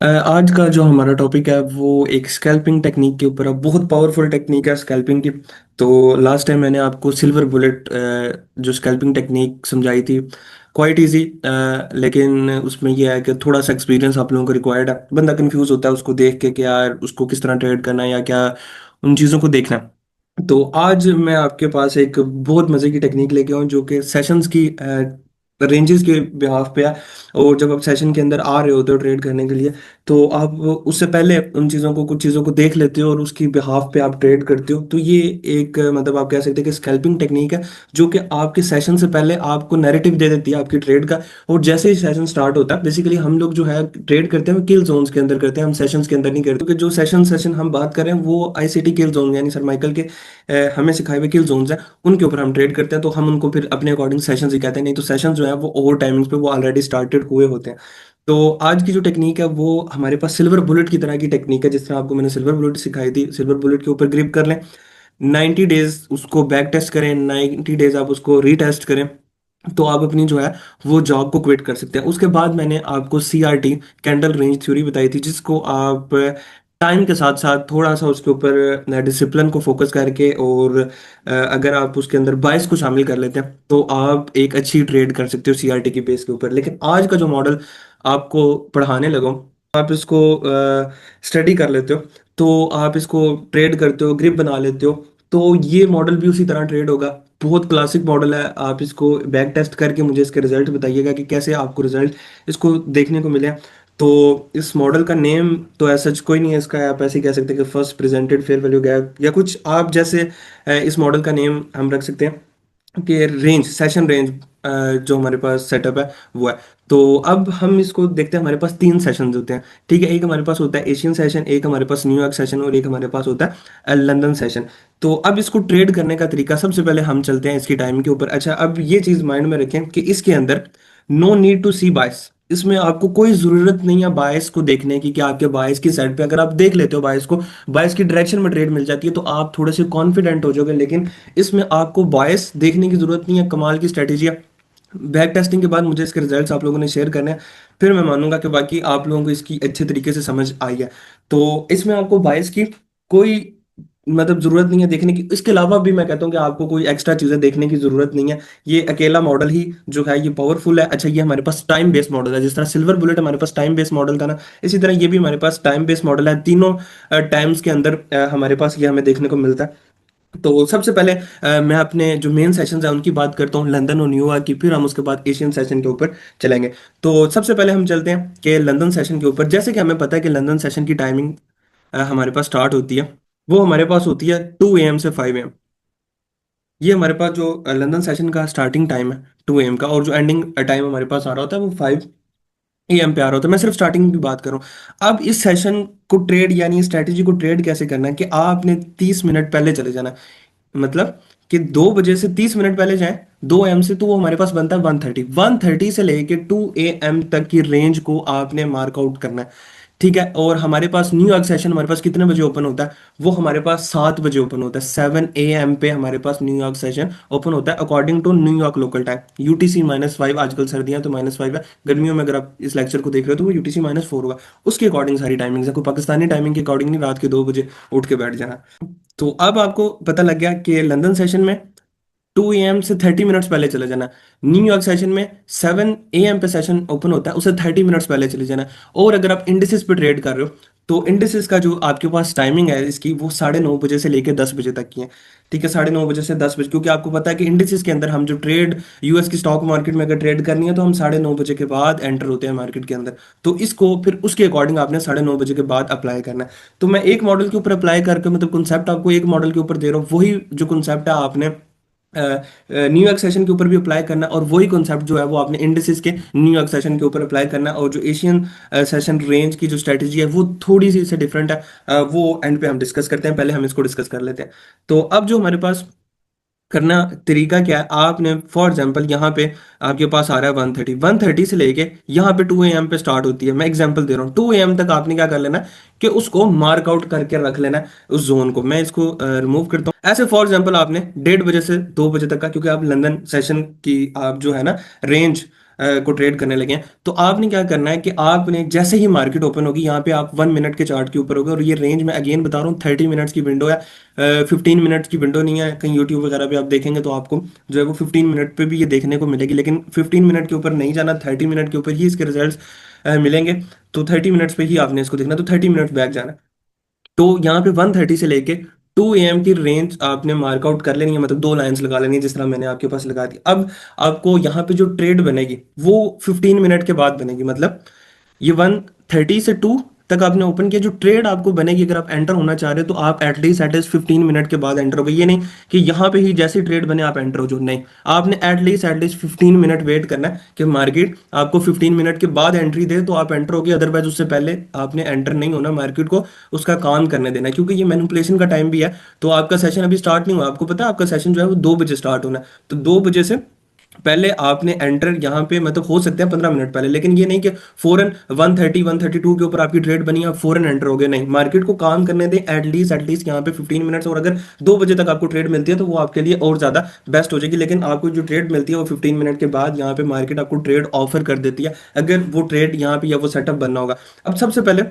आज का जो हमारा टॉपिक है वो एक स्कैल्पिंग टेक्निक के ऊपर है। बहुत पावरफुल टेक्निक है स्कैल्पिंग की। तो लास्ट टाइम मैंने आपको सिल्वर बुलेट जो स्कैल्पिंग टेक्निक समझाई थी, क्वाइट इजी। लेकिन उसमें यह है कि थोड़ा सा एक्सपीरियंस आप लोगों को रिक्वायर्ड है। बंदा कंफ्यूज होता है उसको देख के कि यार उसको किस तरह ट्रेड करना है या क्या उन चीज़ों को देखना है। तो आज मैं आपके पास एक बहुत मज़े की टेक्निक लेके आऊँ जो कि सेशंस की रेंजेस के बिहाफ पे है। और जब आप सेशन के अंदर आ रहे होते हो ट्रेड करने के लिए, तो आप उससे पहले उन चीज़ों को कुछ चीज़ों को देख लेते हो और उसकी बिहाफ पे आप ट्रेड करते हो। तो ये एक मतलब आप कह सकते हैं कि स्कैल्पिंग टेक्निक है जो कि आपके सेशन से पहले आपको नैरेटिव दे देती है आपकी ट्रेड का। और जैसे ही सेशन स्टार्ट होता है, बेसिकली हम लोग जो है ट्रेड करते हैं वो किल जोन्स के अंदर करते हैं, हम सेशंस के अंदर नहीं करते, क्योंकि जो सेशन हम बात कर रहे हैं वो आईसीटी किल जोन यानी सर माइकल के हमें सिखाए हुए किल जोन्स हैं, उनके ऊपर हम ट्रेड करते हैं। तो हम उनको फिर अपने अकॉर्डिंग सेशंस ही कहते हैं, नहीं तो सेशंस जो है वो ओवर टाइमिंग्स पे वो ऑलरेडी स्टार्टेड हुए होते हैं। तो आज की जो टेक्निक है वो हमारे पास सिल्वर बुलेट की तरह की टेक्निक है। जिस तरह आपको मैंने सिल्वर बुलेट सिखाई थी, सिल्वर बुलेट के ऊपर ग्रिप कर लें, 90 डेज उसको बैक टेस्ट करें, 90 डेज आप उसको रीटेस्ट करें, तो आप अपनी जो है वो जॉब को क्विट कर सकते हैं। उसके बाद मैंने आपको सीआरटी कैंडल रेंज थ्योरी बताई थी, जिसको आप टाइम के साथ साथ थोड़ा सा उसके ऊपर डिसिप्लिन को फोकस करके और अगर आप उसके अंदर बायस को शामिल कर लेते हैं तो आप एक अच्छी ट्रेड कर सकते हो सीआरटी की बेस के ऊपर। लेकिन आज का जो मॉडल आपको पढ़ाने लगा हूं, आप इसको स्टडी कर लेते हो, तो आप इसको ट्रेड करते हो, ग्रिप बना लेते हो, तो ये मॉडल भी उसी तरह ट्रेड होगा। बहुत क्लासिक मॉडल है। आप इसको बैक टेस्ट करके मुझे इसके रिजल्ट बताइएगा कि कैसे आपको रिजल्ट इसको देखने को मिले। तो इस मॉडल का नेम तो ऐसा सच कोई नहीं है इसका, आप ऐसे ही कह सकते हैं कि first presented fair value gap या कुछ आप जैसे इस मॉडल का नेम हम रख सकते हैं कि रेंज, सेशन रेंज जो हमारे पास सेटअप है वो है। तो अब हम इसको देखते हैं। हमारे पास तीन सेशंस होते हैं, ठीक है। एक हमारे पास होता है एशियन सेशन, एक हमारे पास न्यूयॉर्क सेशन और एक हमारे पास होता है लंदन सेशन। तो अब इसको ट्रेड करने का तरीका, सबसे पहले हम चलते हैं इसकी टाइम के ऊपर। अच्छा, अब ये चीज माइंड में रखें कि इसके अंदर नो नीड टू सी बायस। इसमें आपको कोई जरूरत नहीं है बायस को देखने की कि आपके बायस की साइड पे अगर आप देख लेते हो बायस को, बायस की डायरेक्शन में ट्रेड मिल जाती है तो आप थोड़े से कॉन्फिडेंट हो जाओगे। लेकिन इसमें आपको बायस देखने की जरूरत नहीं है। कमाल की स्ट्रेटेजी है। बैक टेस्टिंग के बाद मुझे इसके रिजल्ट्स आप लोगों ने शेयर करने हैं, फिर मैं मानूंगा कि बाकी आप लोगों को इसकी अच्छे तरीके से समझ आई है। तो इसमें आपको बायस की कोई मतलब जरूरत नहीं है देखने की। इसके अलावा भी मैं कहता हूँ कि आपको कोई एक्स्ट्रा चीजें देखने की जरूरत नहीं है। ये अकेला मॉडल ही जो है ये पावरफुल है। अच्छा, ये हमारे पास टाइम बेस्ड मॉडल है। जिस तरह सिल्वर बुलेट हमारे पास टाइम बेस्ड मॉडल था ना, इसी तरह ये भी हमारे पास टाइम बेस्ड मॉडल है। तीनों टाइम्स के अंदर हमारे पास ये हमें देखने को मिलता है। तो सबसे पहले मैं अपने जो मेन सेशंस है उनकी बात करता हूँ, लंदन और न्यूयॉर्क की, फिर हम उसके बाद एशियन सेशन के ऊपर चलेंगे। तो सबसे पहले हम चलते हैं कि लंदन सेशन के ऊपर। जैसे कि हमें पता है कि लंदन सेशन की टाइमिंग हमारे पास स्टार्ट होती है, वो हमारे पास होती है 2 AM से 5 AM। ये हमारे पास जो लंदन सेशन का स्टार्टिंग टाइम है 2 AM का, और जो एंडिंग टाइम हमारे पास आ रहा होता है वो 5 AM पे आ रहा होता है। मैं सिर्फ स्टार्टिंग की बात करूं। अब इस सेशन को ट्रेड यानी स्ट्रेटेजी को ट्रेड कैसे करना है कि आपने 30 मिनट पहले चले जाना है। मतलब कि 2 बजे से 30 मिनट पहले जाएं 2 AM से, तो वो हमारे पास बनता है 1:30 से लेके 2 AM तक की रेंज को आपने मार्कआउट करना है, ठीक है। और हमारे पास न्यूयॉर्क सेशन हमारे पास कितने बजे ओपन होता है? वो हमारे पास 7 बजे ओपन होता है। 7 AM पे हमारे पास न्यूयॉर्क सेशन ओपन होता है according to New York local time. UTC -5, आजकल सर्दियां तो -5 है। गर्मियों में अगर आप इस लेक्चर को देख रहे हो तो वो यूटीसी -4 होगा। उसके अकॉर्डिंग सारी टाइमिंग्स है, कोई पाकिस्तानी टाइमिंग के अकॉर्डिंग नहीं, रात के 2 बजे उठ के बैठ जाना। तो अब आपको पता लग गया कि लंदन सेशन में 2 AM से 30 मिनट्स पहले चले जाना। न्यूयॉर्क सेशन में 7 AM पे सेशन ओपन होता है, उसे 30 मिनट्स पहले चले जाना। और अगर आप इंडिसेस पे ट्रेड कर रहे हो तो इंडिसेस का जो आपके पास टाइमिंग है इसकी, वो 9:30 बजे से लेकर 10 बजे तक की है, ठीक है। 9:30 बजे से 10 बजे, क्योंकि आपको पता है कि इंडिसेस के अंदर हम जो ट्रेड यूएस की स्टॉक मार्केट में अगर ट्रेड करनी है तो हम 9:30 बजे के बाद एंटर होते हैं मार्केट के अंदर। तो इसको फिर उसके अकॉर्डिंग आपने 9:30 बजे के बाद अप्लाई करना है। तो मैं एक मॉडल के ऊपर अप्लाई करके मतलब कंसेप्ट आपको एक मॉडल के ऊपर दे रहा हूँ, वही जो कंसेप्ट है आपने न्यूयॉर्क सेशन के ऊपर भी अप्लाई करना है, और वही कॉन्सेप्ट जो है वो आपने इंडिसेस के न्यूयॉर्क सेशन के ऊपर अप्लाई करना है। और जो एशियन सेशन रेंज की जो स्ट्रेटेजी है वो थोड़ी सी इससे डिफरेंट है। वो एंड पे हम डिस्कस करते हैं, पहले हम इसको डिस्कस कर लेते हैं। तो अब जो हमारे पास करना तरीका क्या है, आपने फॉर एग्जांपल यहाँ पे आपके पास आ रहा है 1:30 से लेके यहाँ पे 2 AM पे स्टार्ट होती है। मैं एग्जांपल दे रहा हूँ, 2 AM तक आपने क्या कर लेना है कि उसको मार्कआउट करके रख लेना है उस जोन को। मैं इसको रिमूव करता हूँ। ऐसे फॉर एग्जांपल आपने 1:30 बजे से 2 बजे तक का, क्योंकि आप लंदन सेशन की आप जो है ना रेंज को ट्रेड करने लगे हैं। तो आपने क्या करना है कि आपने जैसे ही मार्केट ओपन होगी, यहाँ पे आप 1 मिनट के चार्ट के ऊपर होगे, और ये रेंज मैं अगेन बता रहा हूँ 30 मिनट्स की विंडो है, 15 मिनट्स की विंडो नहीं है। कहीं यूट्यूब वगैरह पे आप देखेंगे तो आपको जो है वो 15 मिनट पे भी ये देखने को मिलेगी, लेकिन 15 मिनट के ऊपर नहीं जाना, 30 मिनट के ऊपर ही इसके रिजल्ट मिलेंगे। तो 30 मिनट्स पे ही आपने इसको देखना, तो 30 मिनट बैक जाना। तो यहाँ पे 1:30 से लेके 2 AM की रेंज आपने मार्कआउट कर लेनी है, मतलब दो लाइंस लगा लेनी है जिस तरह मैंने आपके पास लगा दी। अब आपको यहाँ पे जो ट्रेड बनेगी वो 15 मिनट के बाद बनेगी, मतलब ये 1:30 से 2 तक आपने ओपन किया, जो ट्रेड आपको बनेगी अगर आप एंटर होना चाह रहे हो तो आप एटलीस्ट 15 मिनट के बाद एंटर हो गए। ये नहीं कि यहाँ पे ही जैसे ट्रेड बने आप एंटर हो जाओ, नहीं, आपने एटलीस्ट 15 मिनट वेट करना है कि मार्केट आपको 15 मिनट के बाद एंट्री दे तो आप एंटर हो गए, अदरवाइज उससे पहले आपने एंटर नहीं होना, मार्केट को उसका काम करने देना है, क्योंकि ये मैनिपुलेशन का टाइम भी है। तो आपका सेशन अभी स्टार्ट नहीं हुआ, आपको पता है आपका सेशन जो है वो 2 बजे स्टार्ट होना है, तो 2 बजे से पहले आपने एंटर यहाँ पे, मतलब हो सकते हैं 15 मिनट पहले, लेकिन ये नहीं कि फौरन 1:30 1:32 के ऊपर आपकी ट्रेड बनी आप फौरन एंटर हो गए, नहीं, मार्केट को काम करने दें एटलीस्ट यहाँ पे 15 मिनट्स, और अगर 2 बजे तक आपको ट्रेड मिलती है तो वो आपके लिए और ज्यादा बेस्ट हो जाएगी। लेकिन आपको जो ट्रेड मिलती है वो 15 मिनट के बाद यहाँ पे मार्केट आपको ट्रेड ऑफर कर देती है, अगर वो ट्रेड यहाँ पे या वो सेटअप बनना होगा। अब सबसे पहले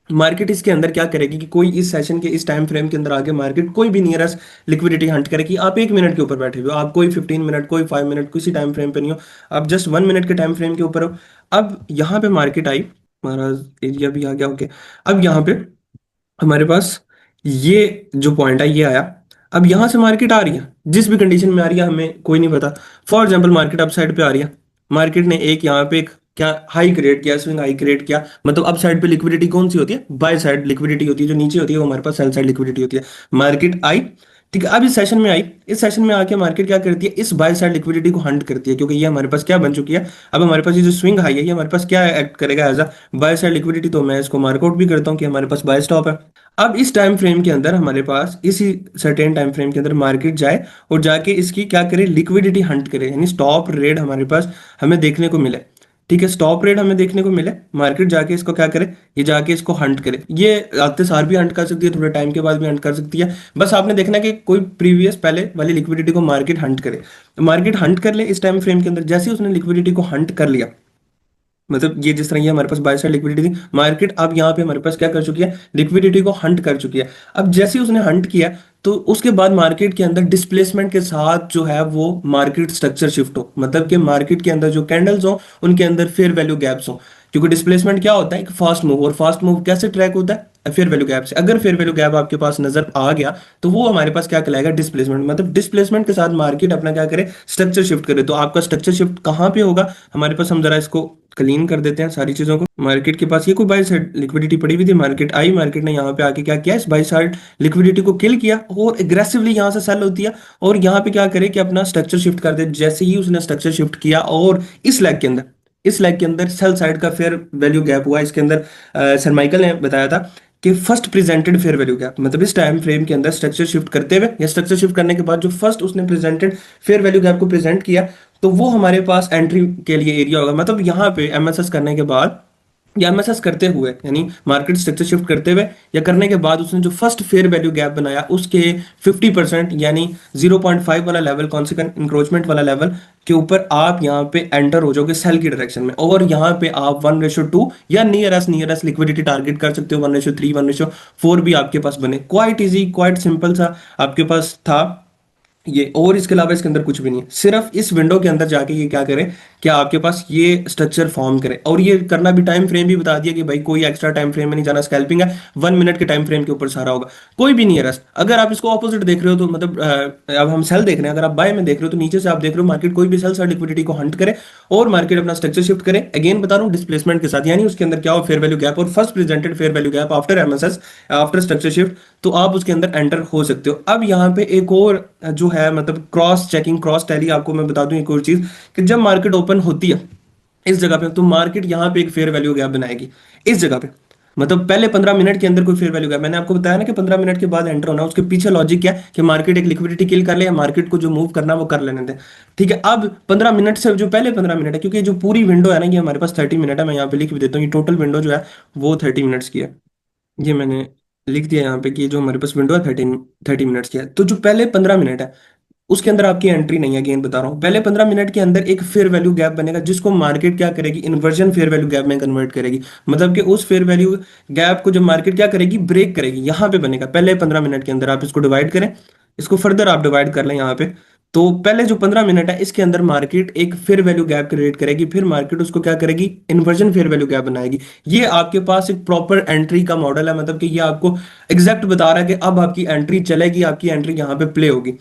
मार्केट इसके अंदर क्या करेगी कि कोई इस सेशन के इस टाइम फ्रेम के अंदर आगे मार्केट कोई भी नियरेस्ट लिक्विडिटी हंट करेगी। आप 1 मिनट के ऊपर बैठे हुए हो, आप कोई 15 मिनट कोई 5 मिनट किसी टाइम फ्रेम पे नहीं हो, आप जस्ट 1 मिनट के टाइम फ्रेम के ऊपर हो। अब यहाँ पे मार्केट आई, हमारा एरिया भी आ गया, ओके। अब यहाँ पे हमारे पास ये जो पॉइंट है ये आया। अब यहाँ से मार्केट आ रही है, जिस भी कंडीशन में आ रही है हमें कोई नहीं पता। For example market up side पे आ रही है, मार्केट ने एक यहाँ पे एक क्या हाई क्रिएट किया, स्विंग हाई क्रिएट किया, मतलब अप साइड पे लिक्विडिटी कौन सी होती है, बाय साइड लिक्विडिटी होती है, जो नीचे होती है वो हमारे पास सेल साइड लिक्विडिटी होती है। मार्केट आई, ठीक है, अब इस सेशन में आई, इस सेशन में आके मार्केट क्या करती है, इस बाय साइड लिक्विडिटी को हंट करती है, क्योंकि ये हमारे पास क्या बन चुकी है। अब हमारे पास ये जो स्विंग हाई है ये हमारे पास क्या एक्ट करेगा as a buy side liquidity, तो मैं इसको मार्कआउट भी करता हूँ कि हमारे पास बाय स्टॉप है। अब इस टाइम फ्रेम के अंदर हमारे पास इसी सर्टेन टाइम फ्रेम के अंदर मार्केट जाए और जाके इसकी क्या करे, लिक्विडिटी हंट करे, यानी स्टॉप रेट हमारे पास हमें देखने को मिले। ठीक है, स्टॉप रेट हमें देखने को मिले, मार्केट जाके इसको क्या करे, ये जाके इसको हंट करे। ये आते सार भी हंट कर सकती है, थोड़े टाइम के बाद भी हंट कर सकती है, बस आपने देखना है कि कोई प्रीवियस पहले वाली लिक्विडिटी को मार्केट हंट करे। मार्केट हंट कर ले इस टाइम फ्रेम के अंदर, जैसे ही उसने लिक्विडिटी को हंट कर लिया, मतलब ये जिस तरह ये हमारे पास बाय साइड लिक्विडिटी थी, मार्केट अब यहाँ पे हमारे पास क्या कर चुकी है, लिक्विडिटी को हंट कर चुकी है। अब जैसे ही उसने हंट किया तो उसके बाद मार्केट के अंदर डिस्प्लेसमेंट के साथ जो है वो मार्केट स्ट्रक्चर शिफ्ट हो, मतलब कि मार्केट के अंदर जो कैंडल्स हो उनके अंदर फेयर वैल्यू गैप्स हो। क्योंकि डिस्प्लेसमेंट क्या होता है, एक फास्ट मूव, और फास्ट मूव कैसे ट्रैक होता है, फेयर वैल्यू गैप से। अगर फेयर वैल्यू गैप आपके पास नजर आ गया तो वो हमारे पास क्या कहलाएगा, डिस्प्लेसमेंट। मतलब डिस्प्लेसमेंट के साथ मार्केट अपना क्या करे, स्ट्रक्चर शिफ्ट करे। तो आपका स्ट्रक्चर शिफ्ट कहाँ पे होगा हमारे पास, हम जरा इसको क्लीन कर देते हैं सारी चीजों को। मार्केट के पास ये कोई बाई साइड लिक्विडिटी पड़ी हुई थी, मार्केट आई, मार्केट ने यहाँ पे आके क्या किया, इस बाई साइड लिक्विडिटी को किल किया और एग्रेसिवली यहाँ से सेल होती है, और यहाँ पे क्या करे कि अपना स्ट्रक्चर शिफ्ट कर दे। जैसे ही उसने स्ट्रक्चर शिफ्ट किया और इस लेग के अंदर सेल साइड का फेयर वैल्यू गैप हुआ इसके अंदर। सर माइकल ने बताया था कि first presented fair value gap, मतलब इस टाइम फ्रेम के अंदर स्ट्रक्चर शिफ्ट करते हुए या स्ट्रक्चर शिफ्ट करने के बाद जो फर्स्ट उसने प्रेजेंटेड फेयर वैल्यू गैप को प्रेजेंट किया, तो वो हमारे पास एंट्री के लिए एरिया होगा। मतलब यहाँ पे एमएसएस करने के बाद या एमएसएस करते हुए, यानी मार्केट स्ट्रक्चर शिफ्ट करते हुए या करने के बाद उसने जो फर्स्ट फेयर वैल्यू गैप बनाया उसके 50% यानी 0.5 वाला लेवल, कॉन्सिक्वेंट इंक्रोचमेंट वाला लेवल के ऊपर आप यहाँ पे एंटर हो जाओगे सेल की डायरेक्शन में, और यहाँ पे आप 1:2 या नियरेस्ट लिक्विडिटी टारगेट कर सकते हो, 1:3 1:4 भी आपके पास बने। क्वाइट इजी, क्वाइट सिंपल सा आपके पास था ये, और इसके अलावा इसके अंदर कुछ भी नहीं है। सिर्फ इस विंडो के अंदर जाके ये क्या करें, क्या आपके पास ये स्ट्रक्चर फॉर्म करे, और ये करना भी टाइम फ्रेम भी बता दिया कि भाई कोई एक्स्ट्रा टाइम फ्रेम में नहीं जाना, स्कैल्पिंग है 1 मिनट के टाइम फ्रेम के ऊपर सारा होगा, कोई भी नहीं है रस्ट। अगर आप इसको ऑपोजिट देख रहे हो तो मतलब अब हम सेल देख रहे हैं, अगर आप बाय में देख रहे हो तो नीचे से आप देख रहे हो मार्केट कोई भी सेल साइड लिक्विडिटी को हंट करे और मार्केट अपना स्ट्रक्चर शिफ्ट करे, अगेन बता रहा हूँ डिस्प्लेसमेंट के साथ, यानी उसके अंदर क्या हो, फेयर वैल्यू गैप और first presented fair value gap after MSS, after structure shift, तो आप उसके अंदर एंटर हो सकते हो। अब यहाँ पे एक और जो है मतलब क्रॉस चेकिंग, क्रॉस टैली, आपको मैं बता दूं एक और चीज कि जब मार्केट ओपन होती है इस जगह पे, तो मार्केट यहाँ पे एक फेयर वैल्यू गैप बनाएगी इस जगह पे। मतलब पहले 15 मिनट के अंदर कोई फेयर वैल्यू गैप, मैंने आपको बताया ना कि 15 मिनट के बाद एंटर होना, उसके पीछे लॉजिक क्या है कि मार्केट एक लिक्विडिटी किल कर ले या मार्केट को जो मूव करना वो कर लेने दे। ठीक है, अब 15 मिनट से जो पहले 15 मिनट है, क्योंकि जो पूरी विंडो है ना ये हमारे पास 30 मिनट है, मैं यहाँ पे लिख भी देता हूँ, ये टोटल विंडो जो है वो 30 मिनट्स की है। ये मैंने लिख दिया यहाँ पे कि जो हमारे पास विंडो है 13 30 मिनट्स की है। तो जो पहले 15 मिनट है उसके अंदर आपकी एंट्री नहीं है। अगेन बता रहा हूँ, पहले 15 मिनट के अंदर एक फेयर वैल्यू गैप बनेगा जिसको मार्केट क्या करेगी, इन्वर्जन फेयर वैल्यू गैप में कन्वर्ट करेगी। मतलब कि उस फेयर वैल्यू गैप को जब मार्केट क्या करेगी, ब्रेक करेगी, यहाँ पे बनेगा पहले 15 मिनट के अंदर। आप इसको डिवाइड करें, इसको फर्दर आप डिवाइड कर लें यहाँ पे। तो पहले जो 15 मिनट है इसके अंदर मार्केट एक फेयर वैल्यू गैप क्रिएट करेगी, फिर मार्केट उसको क्या करेगी, इन्वर्जन फेयर वैल्यू गैप बनाएगी। ये आपके पास एक प्रॉपर एंट्री का मॉडल है, मतलब कि ये आपको एग्जैक्ट बता रहा है कि अब आपकी एंट्री चलेगी, आपकी एंट्री यहाँ पे प्ले होगी।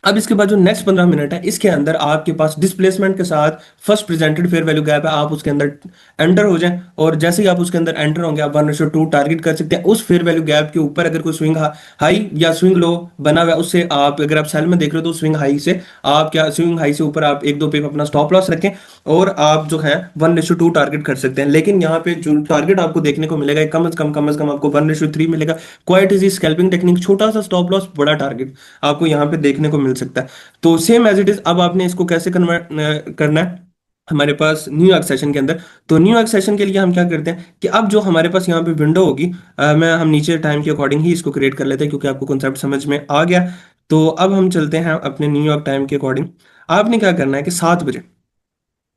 अब इसके बाद जो नेक्स्ट 15 मिनट है इसके अंदर आपके पास डिस्प्लेसमेंट के साथ first presented fair value gap है, आप उसके अंदर एंटर हो जाएं। और जैसे ही आप उसके अंदर एंटर होंगे आप 1:2 टारगेट कर सकते हैं। उस फेयर वैल्यू गैप के ऊपर अगर कोई स्विंग हाई या स्विंग लो बना हुआ है, उससे आप अगर आप सेल में देख रहे हो तो स्विंग हाई से आप क्या, स्विंग हाई से ऊपर आप एक दो पे अपना स्टॉप लॉस रखें और आप जो है 1:2 टारगेट कर सकते हैं। लेकिन यहाँ पे जो टारगेट आपको देखने को मिलेगा कम से कम आपको 1:3 मिलेगा। क्वाइट इजी स्कैल्पिंग टेक्निक, छोटा सा स्टॉप लॉस बड़ा टारगेट आपको यहाँ पे देखने को मिल सकता है। तो सेम एज इट इज, अब आपने इसको कैसे कन्वर्ट करना है हमारे पास न्यूयॉर्क सेशन के अंदर। तो न्यूयॉर्क सेशन के लिए हम क्या करते हैं कि अब जो हमारे पास यहाँ पे विंडो होगी, मैं हम नीचे टाइम के अकॉर्डिंग ही इसको क्रिएट कर लेते हैं क्योंकि आपको कॉन्सेप्ट समझ में आ गया। तो अब हम चलते हैं अपने न्यूयॉर्क टाइम के अकॉर्डिंग। आपने क्या करना है कि 7 बजे,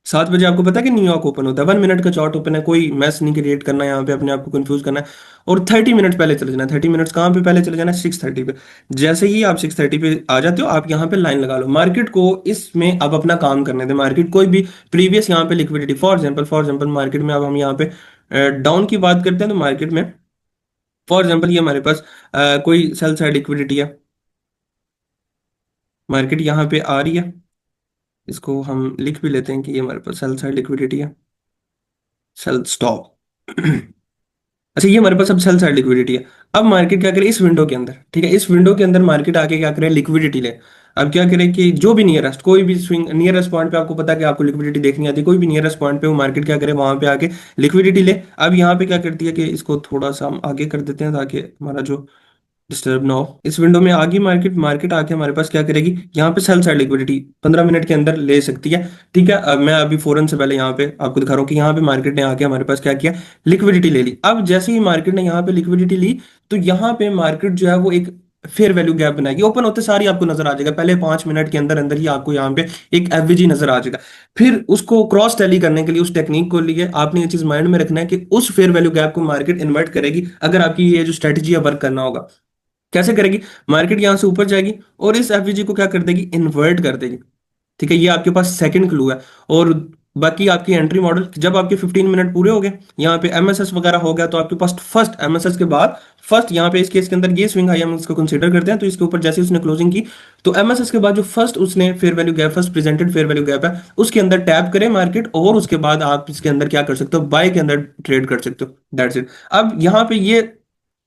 7 बजे आपको पता है कि न्यूयॉर्क ओपन होता है, 1 मिनट का चार्ट ओपन है, कोई मैस नहीं क्रिएट करना है यहाँ पे अपने आप को कंफ्यूज करना है। और 30 मिनट पहले चले जाना है। 30 मिनट्स कहाँ पे पहले चले जाना है, 6:30 पे। जैसे ही आप 6:30 पे आ जाते हो आप यहाँ पे लाइन लगा लो। मार्केट को इसमें अब अपना काम करने दे, मार्केट कोई भी प्रीवियस यहाँ पे लिक्विडिटी, फॉर एग्जाम्पल मार्केट में अब हम यहाँ पे डाउन की बात करते हैं तो मार्केट में फॉर एग्जाम्पल ये हमारे पास कोई सेल साइड लिक्विडिटी है, मार्केट यहाँ पे आ रही है, इसको हम लिख भी लेते हैं कि ये हमारे पास सेल साइड लिक्विडिटी है, सेल स्टॉप। अच्छा, ये हमारे पास अब सेल साइड लिक्विडिटी है। अब मार्केट क्या करे इस विंडो के अंदर, ठीक है, इस विंडो के अंदर मार्केट आके क्या करे, लिक्विडिटी ले। अब क्या करे कि जो भी नियरेस्ट, कोई भी स्विंग नियरेस्ट पॉइंट पे, आपको पता है कि आपको लिक्विडिटी देखनी आती है, कोई भी नियरेस्ट पॉइंट पे वो मार्केट क्या करे वहां पे आके लिक्विडिटी ले। अब यहाँ पे क्या करती है कि इसको थोड़ा सा हम आगे कर देते हैं ताकि हमारा जो डिस्टर्ब ना हो। इस विंडो में आगे मार्केट मार्केट आके हमारे पास क्या करेगी, यहाँ पे सेल साइड लिक्विडिटी 15 मिनट के अंदर ले सकती है। ठीक है, अब मैं अभी फौरन से पहले यहाँ पे आपको दिखा रहा हूँ कि यहाँ पे मार्केट ने आके हमारे पास क्या किया, लिक्विडिटी ले ली। अब जैसे ही मार्केट ने यहाँ पे लिक्विडिटी ली तो यहाँ पे मार्केट जो है वो एक फेयर वैल्यू गैप बनाएगी, ओपन होते सारी आपको नजर आ जाएगा, पहले 5 मिनट के अंदर अंदर ही आपको यहाँ पे एक एवरेज नजर आ जाएगा। फिर उसको क्रॉस टैली करने के लिए, उस टेक्निक को लिए आपने ये चीज माइंड में रखना है कि उस फेयर वैल्यू गैप को मार्केट इन्वर्ट करेगी अगर आपकी ये जो स्ट्रेटेजी है वर्क करना होगा। कैसे करेगी, मार्केट यहां से ऊपर जाएगी और इस एफवीजी को क्या कर देगी, इन्वर्ट कर देगी। ठीक है, ये आपके पास सेकंड क्लू है। और बाकी आपकी एंट्री मॉडल, जब आपके 15 मिनट पूरे हो गए, यहाँ पे एमएसएस वगैरह हो गया तो आपके पास फर्स्ट एमएसएस के बाद फर्स्ट यहाँ पे इस केस के अंदर ये स्विंग हाई हम इसको कंसीडर करते हैं, तो इसके ऊपर जैसे उसने क्लोजिंग की तो एमएसएस के बाद जो फर्स्ट उसने fair value gap, first presented fair value gap है उसके अंदर टैप करें मार्केट, और उसके बाद आप इसके अंदर क्या कर सकते हो, बाय के अंदर ट्रेड कर सकते हो। That's it. अब यहाँ पे ये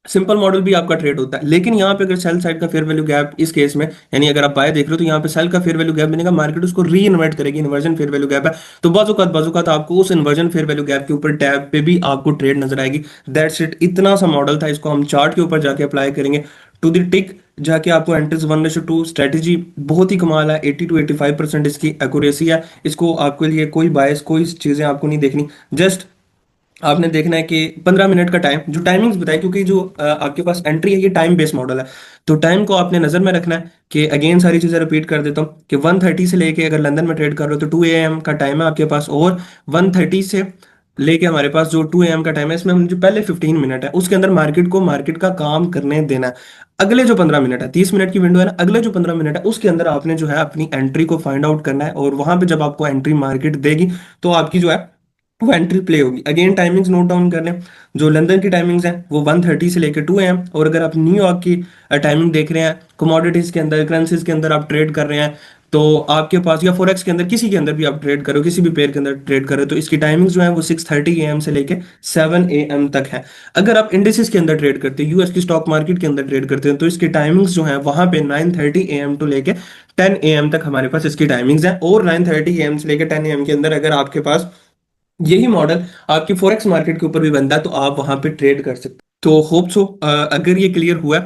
सिंपल मॉडल भी आपका ट्रेड होता है, लेकिन यहाँ पे अगर सेल साइड का फेयर वैल्यू गैप इस केस में, यानी अगर आप बाय देख रहे हो तो यहाँ पे सेल का फेयर वैल्यू गैप बनेगा, मार्केट उसको री इन्वर्ट करेगी, इन्वर्जन फेयर वैल्यू गैप है। तो बाजूकात आपको उस इन्वर्जन फेयर वैल्यू गैप के ऊपर टैब पे भी आपको ट्रेड नजर आएगी। दैट्स इट, इतना सा मॉडल था, इसको हम चार्ट के ऊपर जाके अप्लाई करेंगे टू द टिक। जाके आपको एंट्रीज 1:2 स्ट्रेटेजी बहुत ही कमाल है, 80 to 85% इसकी एक्यूरेसी है। इसको आपके लिए कोई बायस, कोई चीजें आपको नहीं देखनी, जस्ट आपने देखना है कि 15 मिनट का टाइम, जो टाइमिंग्स बताए, क्योंकि जो आपके पास एंट्री है ये टाइम बेस्ड मॉडल है, तो टाइम को आपने नजर में रखना है। कि अगेन सारी चीजें रिपीट कर देता हूँ कि 1:30 से लेके, अगर लंदन में ट्रेड कर रहे हो तो 2 AM का टाइम है आपके पास, और 1:30 से लेके हमारे पास जो 2 AM का टाइम है, इसमें हम जो पहले 15 मिनट है उसके अंदर मार्केट को मार्केट का काम करने देना है। अगले जो 15 मिनट है, 30 मिनट की विंडो है ना, अगले जो 15 मिनट है उसके अंदर आपने जो है अपनी एंट्री को फाइंड आउट करना है, और वहां पे जब आपको एंट्री मार्केट देगी तो आपकी जो है वो एंट्री प्ले होगी। अगेन टाइमिंग्स नोट डाउन कर लें, जो लंदन की टाइमिंग्स हैं वो 1:30 से लेकर 2 AM, और अगर आप न्यूयॉर्क की टाइमिंग देख रहे हैं, कमोडिटीज के अंदर, करेंसीज के अंदर आप ट्रेड कर रहे हैं, तो आपके पास, या फॉरेक्स के अंदर, किसी के अंदर भी आप ट्रेड करो, किसी भी पेयर के अंदर ट्रेड करो, तो इसकी टाइमिंग्स जो है वो 6:30 AM से लेके 7 AM तक है। अगर आप इंडिसेस के अंदर ट्रेड करते हैं, यूएस की स्टॉक मार्केट के अंदर ट्रेड करते हैं, तो इसकी टाइमिंग्स जो है वहां पे 9:30 AM टू लेके 10 AM तक हमारे पास इसकी टाइमिंग्स है। और 9:30 AM से लेकर 10 AM के अंदर अगर आपके पास यही मॉडल आपकी फॉरेक्स मार्केट के ऊपर भी बनता है तो आप वहां पे ट्रेड कर सकते हैं। तो होप सो अगर ये क्लियर हुआ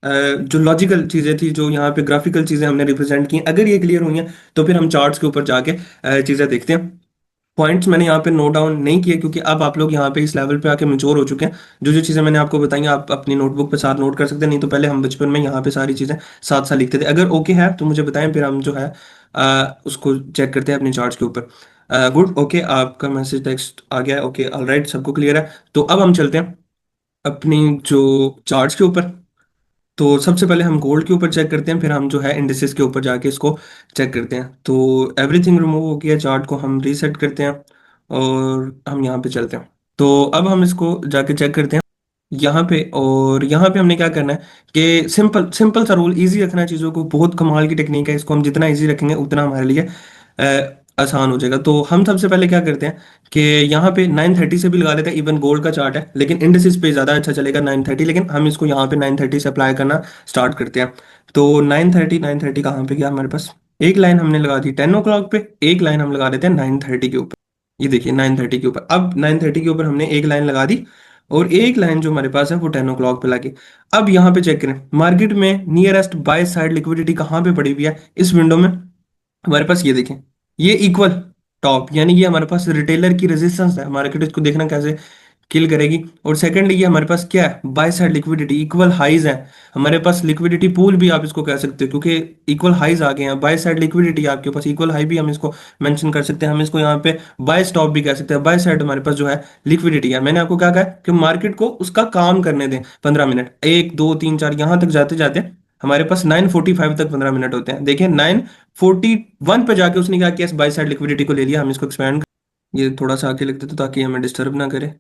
जो लॉजिकल चीजें थी, जो यहाँ पे ग्राफिकल चीजें हमने रिप्रेजेंट की, अगर ये क्लियर हुई हैं तो फिर हम चार्ट्स के ऊपर जाके चीजें देखते हैं। पॉइंट्स मैंने यहाँ पे नोट डाउन नहीं किए, क्योंकि अब आप लोग यहाँ पे इस लेवल पे आके मेच्योर हो चुके हैं। जो जो चीज़ें मैंने आपको बताई आप अपनी नोटबुक पे साथ नोट कर सकते हैं, नहीं तो पहले हम बचपन में यहाँ पे सारी चीज़ें साथ साथ लिखते थे। अगर ओके है तो मुझे बताएं, फिर हम जो है उसको चेक करते हैं अपने चार्ट्स के ऊपर। गुड, ओके, आपका मैसेज टेक्स्ट आ गया है, ओके ऑलराइट, सबको क्लियर है। तो अब हम चलते हैं अपनी जो चार्ट्स के ऊपर। तो सबसे पहले हम गोल्ड के ऊपर चेक करते हैं, फिर हम जो है इंडिसेस के ऊपर जाके इसको चेक करते हैं। तो एवरीथिंग रिमूव हो गया, चार्ट को हम रीसेट करते हैं और हम यहाँ पे चलते हैं। तो अब हम इसको जाके चेक करते हैं यहाँ पे। और यहाँ पे हमने क्या करना है कि सिंपल सिंपल सा रूल, इजी रखना है चीज़ों को। बहुत कमाल की टेक्निक है, इसको हम जितना इजी रखेंगे उतना हमारे लिए आसान हो जाएगा। तो हम सबसे पहले क्या करते हैं कि यहाँ पे 930 से भी लगा देते हैं। इवन गोल्ड का चार्ट है लेकिन इंडिसेस पे ज़्यादा अच्छा चलेगा 930, लेकिन हम इसको यहाँ पे 930 से अप्लाई करना स्टार्ट करते हैं। तो 930 कहाँ पे गया हमारे पास? एक लाइन हमने लगा दी 10 o'clock पे, एक लाइन हम लगा देते हैं 930 के ऊपर। ये देखिए 930 के ऊपर, अब 930 के ऊपर हमने एक लाइन लगा दी और एक लाइन जो हमारे पास है वो 10 o'clock पे लगी। अब यहाँ पे चेक करें मार्केट में नियरेस्ट बाय साइड लिक्विडिटी कहाँ पे पड़ी हुई है इस विंडो में। हमारे पास ये देखें, ये इक्वल टॉप, यानी ये हमारे पास रिटेलर की रेजिस्टेंस है। मार्केट इसको देखना कैसे किल करेगी। और सेकंडली ये हमारे पास क्या है, buy side liquidity, equal highs है हमारे पास। लिक्विडिटी पूल भी आप इसको कह सकते हो, क्योंकि इक्वल हाइज आ गए हैं। बाय साइड लिक्विडिटी आपके पास, इक्वल हाई भी हम इसको मेंशन कर सकते हैं। हम इसको यहाँ पे बाय स्टॉप भी कह सकते हैं। बाय साइड हमारे पास जो है लिक्विडिटी है। मैंने आपको क्या कहा है कि मार्केट को उसका काम करने दें 15 मिनट, 1 2 3 4 यहाँ तक जाते जाते हमारे पास 9:45 तक 15 मिनट होते हैं। देखिए 9:41 पे जाके उसने क्या किया, बाय साइड लिक्विडिटी को ले लिया। हम इसको एक्सपेंड, ये थोड़ा सा आगे लिख देते ताकि हमें डिस्टर्ब ना करे।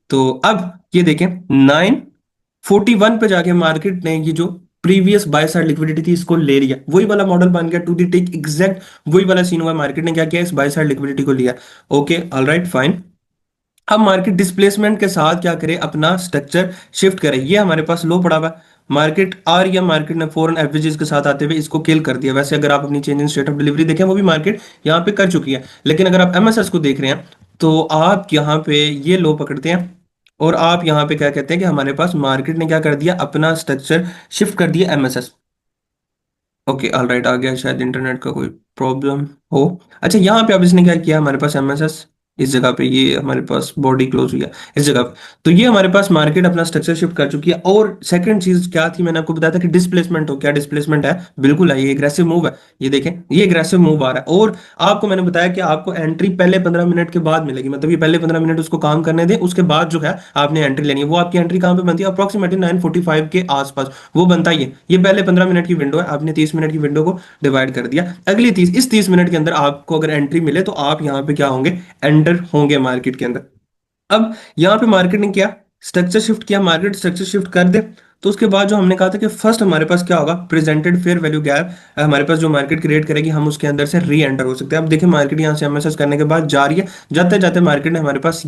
तो अब ये देखें 9:41 पे जाके मार्केट ने ये जो प्रीवियस बाय साइड लिक्विडिटी थी इसको ले लिया। वही वाला मॉडल बन गया टू दी टिक, एग्जैक्ट वही वाला सीन हुआ। मार्केट ने क्या किया, इस बाय साइड लिक्विडिटी को लिया। Okay alright fine. अब मार्केट डिस्प्लेसमेंट के साथ क्या करे, अपना स्ट्रक्चर शिफ्ट करे। ये हमारे पास लो पड़ा हुआ है, मार्केट आ रही है। मार्केट ने फॉरेन एवरेजेस के साथ आते हुए इसको किल कर दिया। वैसे अगर आप अपनी change in state of delivery देखें वो भी मार्केट यहाँ पे कर चुकी है, लेकिन अगर आप एमएसएस को देख रहे हैं तो आप यहाँ पे ये लो पकड़ते हैं और आप यहाँ पे क्या कहते हैं कि हमारे पास मार्केट ने क्या कर दिया, अपना स्ट्रक्चर शिफ्ट कर दिया एमएसएस। ओके ऑलराइट, आ गया, शायद इंटरनेट का कोई प्रॉब्लम हो। अच्छा यहाँ पे अब इसने क्या किया, हमारे पास एमएसएस इस जगह पे, ये हमारे पास बॉडी क्लोज हुई है इस जगह पे। तो ये हमारे पास मार्केट अपना स्ट्रक्चर शिफ्ट कर चुकी है। और सेकंड चीज क्या थी, मैंने आपको बताया था कि डिस्प्लेसमेंट हो। क्या डिस्प्लेसमेंट है? बिल्कुल है, ये एग्रेसिव मूव है। ये देखें ये एग्रेसिव मूव आ रहा है। और आपको मैंने बताया कि आपको एंट्री पहले 15 मिनट के बाद मिलेगी, मतलब ये पहले 15 मिनट उसको काम करने दें, उसके बाद जो है आपने एंट्री लेनी है। वो आपकी एंट्री कहाँ पे बनती है, अप्रोक्सीमेटली 9:45 के आसपास वो बनता ही है। ये पहले 15 मिनट की विंडो है, आपने 30 मिनट की विंडो को डिवाइड कर दिया। अगली इस 30 मिनट के अंदर आपको अगर एंट्री मिले तो आप यहाँ पे क्या होंगे, एंटर होंगे मार्केट के अंदर। अब यहाँ पे मार्केट ने क्या स्ट्रक्चर शिफ्ट किया, मार्केट स्ट्रक्चर शिफ्ट कर दे तो उसके बाद जो हमने कहा था कि फर्स्ट हमारे पास क्या होगा, प्रेजेंटेड फेयर वैल्यू गैप हमारे पास जो मार्केट क्रिएट करेगी, हम उसके अंदर से री एंटर हो सकते हैं। अब देखिए मार्केट यहाँ से एमएसएस करने के बाद जा रही है, जाते जाते मार्केट ने हमारे पास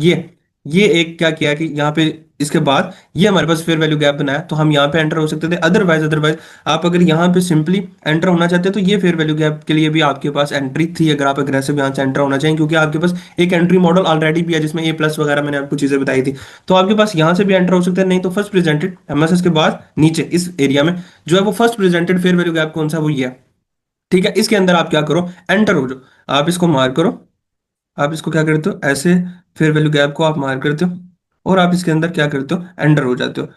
ये एक क्या किया कि यहाँ पे इसके बाद ये हमारे पास फेयर वैल्यू गैप बनाया, तो हम यहाँ पे एंटर हो सकते थे। अदरवाइज आप अगर यहाँ पे सिंपली एंटर होना चाहते हैं तो ये फेयर वैल्यू गैप के लिए भी आपके पास एंट्री थी, अगर आप अग्रेसिव यहाँ से एंटर होना चाहिए, क्योंकि आपके पास एक एंट्री मॉडल ऑलरेडी भी है जिसमें ए प्लस वगैरह मैंने आपको चीजें बताई थी। तो आपके पास यहाँ से भी एंटर हो सकते हैं। नहीं तो फर्स्ट प्रेजेंटेड एमएसएस के बाद नीचे इस एरिया में जो है वो first presented fair value gap कौन सा, वो ये है। ठीक है, इसके अंदर आप क्या करो, एंटर हो जाओ। आप इसको मार्क करो, आप इसको क्या करते हो ऐसे, फेयर वैल्यू गैप को आप मार्क करते हो और आप इसके अंदर क्या करते हो, एंटर हो जाते हो।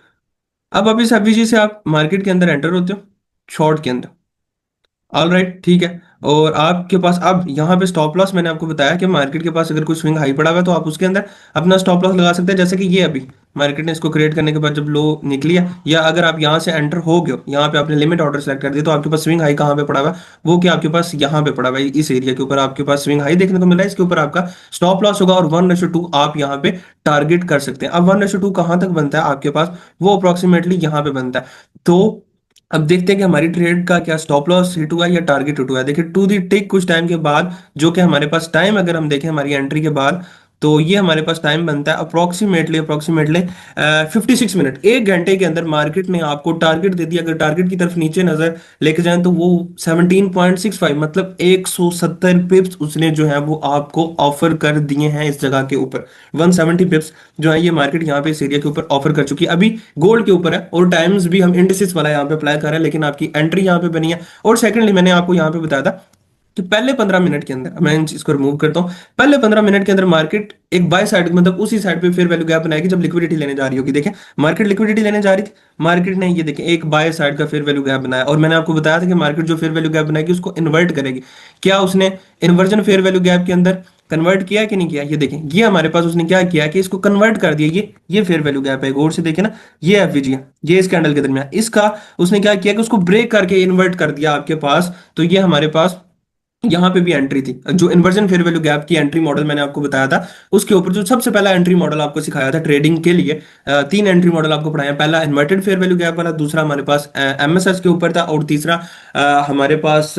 अब इस एफवीजी से आप मार्केट के अंदर एंटर होते हो, शॉर्ट के अंदर। ऑल राइट ठीक है। और आपके पास अब यहाँ पे स्टॉप लॉस, मैंने आपको बताया कि मार्केट के पास अगर कोई स्विंग हाई पड़ा हुआ है तो आप उसके अंदर अपना स्टॉप लॉस लगा सकते हैं। जैसे कि ये अभी मार्केट ने इसको क्रिएट करने के बाद जब लो निकली है, या अगर आप यहाँ से एंटर हो गए हो, यहाँ पे आपने लिमिट ऑर्डर सेलेक्ट कर दिया, तो आपके पास स्विंग हाई कहाँ पे पड़ा हुआ है, वो क्या आपके पास यहाँ पे पड़ा हुआ है। इस एरिया के ऊपर आपके पास स्विंग हाई देखने को मिल रहा है, इसके ऊपर आपका स्टॉप लॉस होगा और 1:2 आप यहाँ पे टारगेट कर सकते हैं। अब 1:2 कहाँ तक बनता है आपके पास, वो अप्रोक्सीमेटली यहाँ पे बनता है। तो अब देखते हैं कि हमारी ट्रेड का क्या स्टॉप लॉस हिट हुआ है या टारगेट हिट हुआ है। देखिए टू दी टिक कुछ टाइम के बाद जो कि हमारे पास टाइम, अगर हम देखें हमारी एंट्री के बाद, तो ये हमारे पास टाइम बनता है अप्रोक्सीमेटली 56 मिनट। 1 घंटे के अंदर मार्केट ने आपको टारगेट दे दिया। अगर टारगेट की तरफ नीचे नजर लेके जाएं तो वो 17.65, मतलब 170 पिप्स उसने जो है वो आपको ऑफर कर दिए हैं इस जगह के ऊपर। 170 पिप्स जो है ये मार्केट यहाँ पे इस एरिया के ऊपर ऑफर कर चुकी है। अभी गोल्ड के ऊपर है और टाइम्स भी हम इंडिसेस वाला यहाँ पे अप्लाई कर रहे हैं, लेकिन आपकी एंट्री यहाँ पे बनी है। और सेकंडली मैंने आपको यहाँ पे बताया था कि पहले 15 मिनट के अंदर, मैं इन चीज को रिमूव करता हूँ, पहले 15 मिनट के अंदर मार्केट एक बाय साइड, मतलब उसी साइड पे फेयर वैल्यू गैप बनाएगी जब लिक्विडिटी लेने जा रही होगी। देखें, मार्केट लिक्विडिटी लेने जा रही थी, मार्केट ने ये देखें एक बाय साइड का फेयर वैल्यू गैप बनाया, और मैंने आपको बताया था कि मार्केट जो फेयर वैल्यू गैप बनाएगी उसको इन्वर्ट करेगी। क्या उसने इन्वर्जन फेयर वैल्यू गैप के अंदर कन्वर्ट किया कि नहीं किया? ये देखें, ये हमारे पास उसने क्या किया कि इसको कन्वर्ट कर दिया। ये फेयर वैल्यू गैप है, गौर से देखें ना, ये एफवीजी है, ये इस कैंडल के दरमियान, इसका उसने क्या किया कि उसको ब्रेक करके इन्वर्ट कर दिया आपके पास। तो ये हमारे पास यहाँ पे भी एंट्री थी, जो इन्वर्जन फेयर वैल्यू गैप की एंट्री मॉडल मैंने आपको बताया था, उसके ऊपर जो सबसे पहला एंट्री मॉडल आपको सिखाया था ट्रेडिंग के लिए। तीन एंट्री मॉडल आपको पढ़ाया, पहला इन्वर्टेड फेयर वैल्यू गैप वाला, दूसरा हमारे पास एमएसएस के ऊपर था, और तीसरा हमारे पास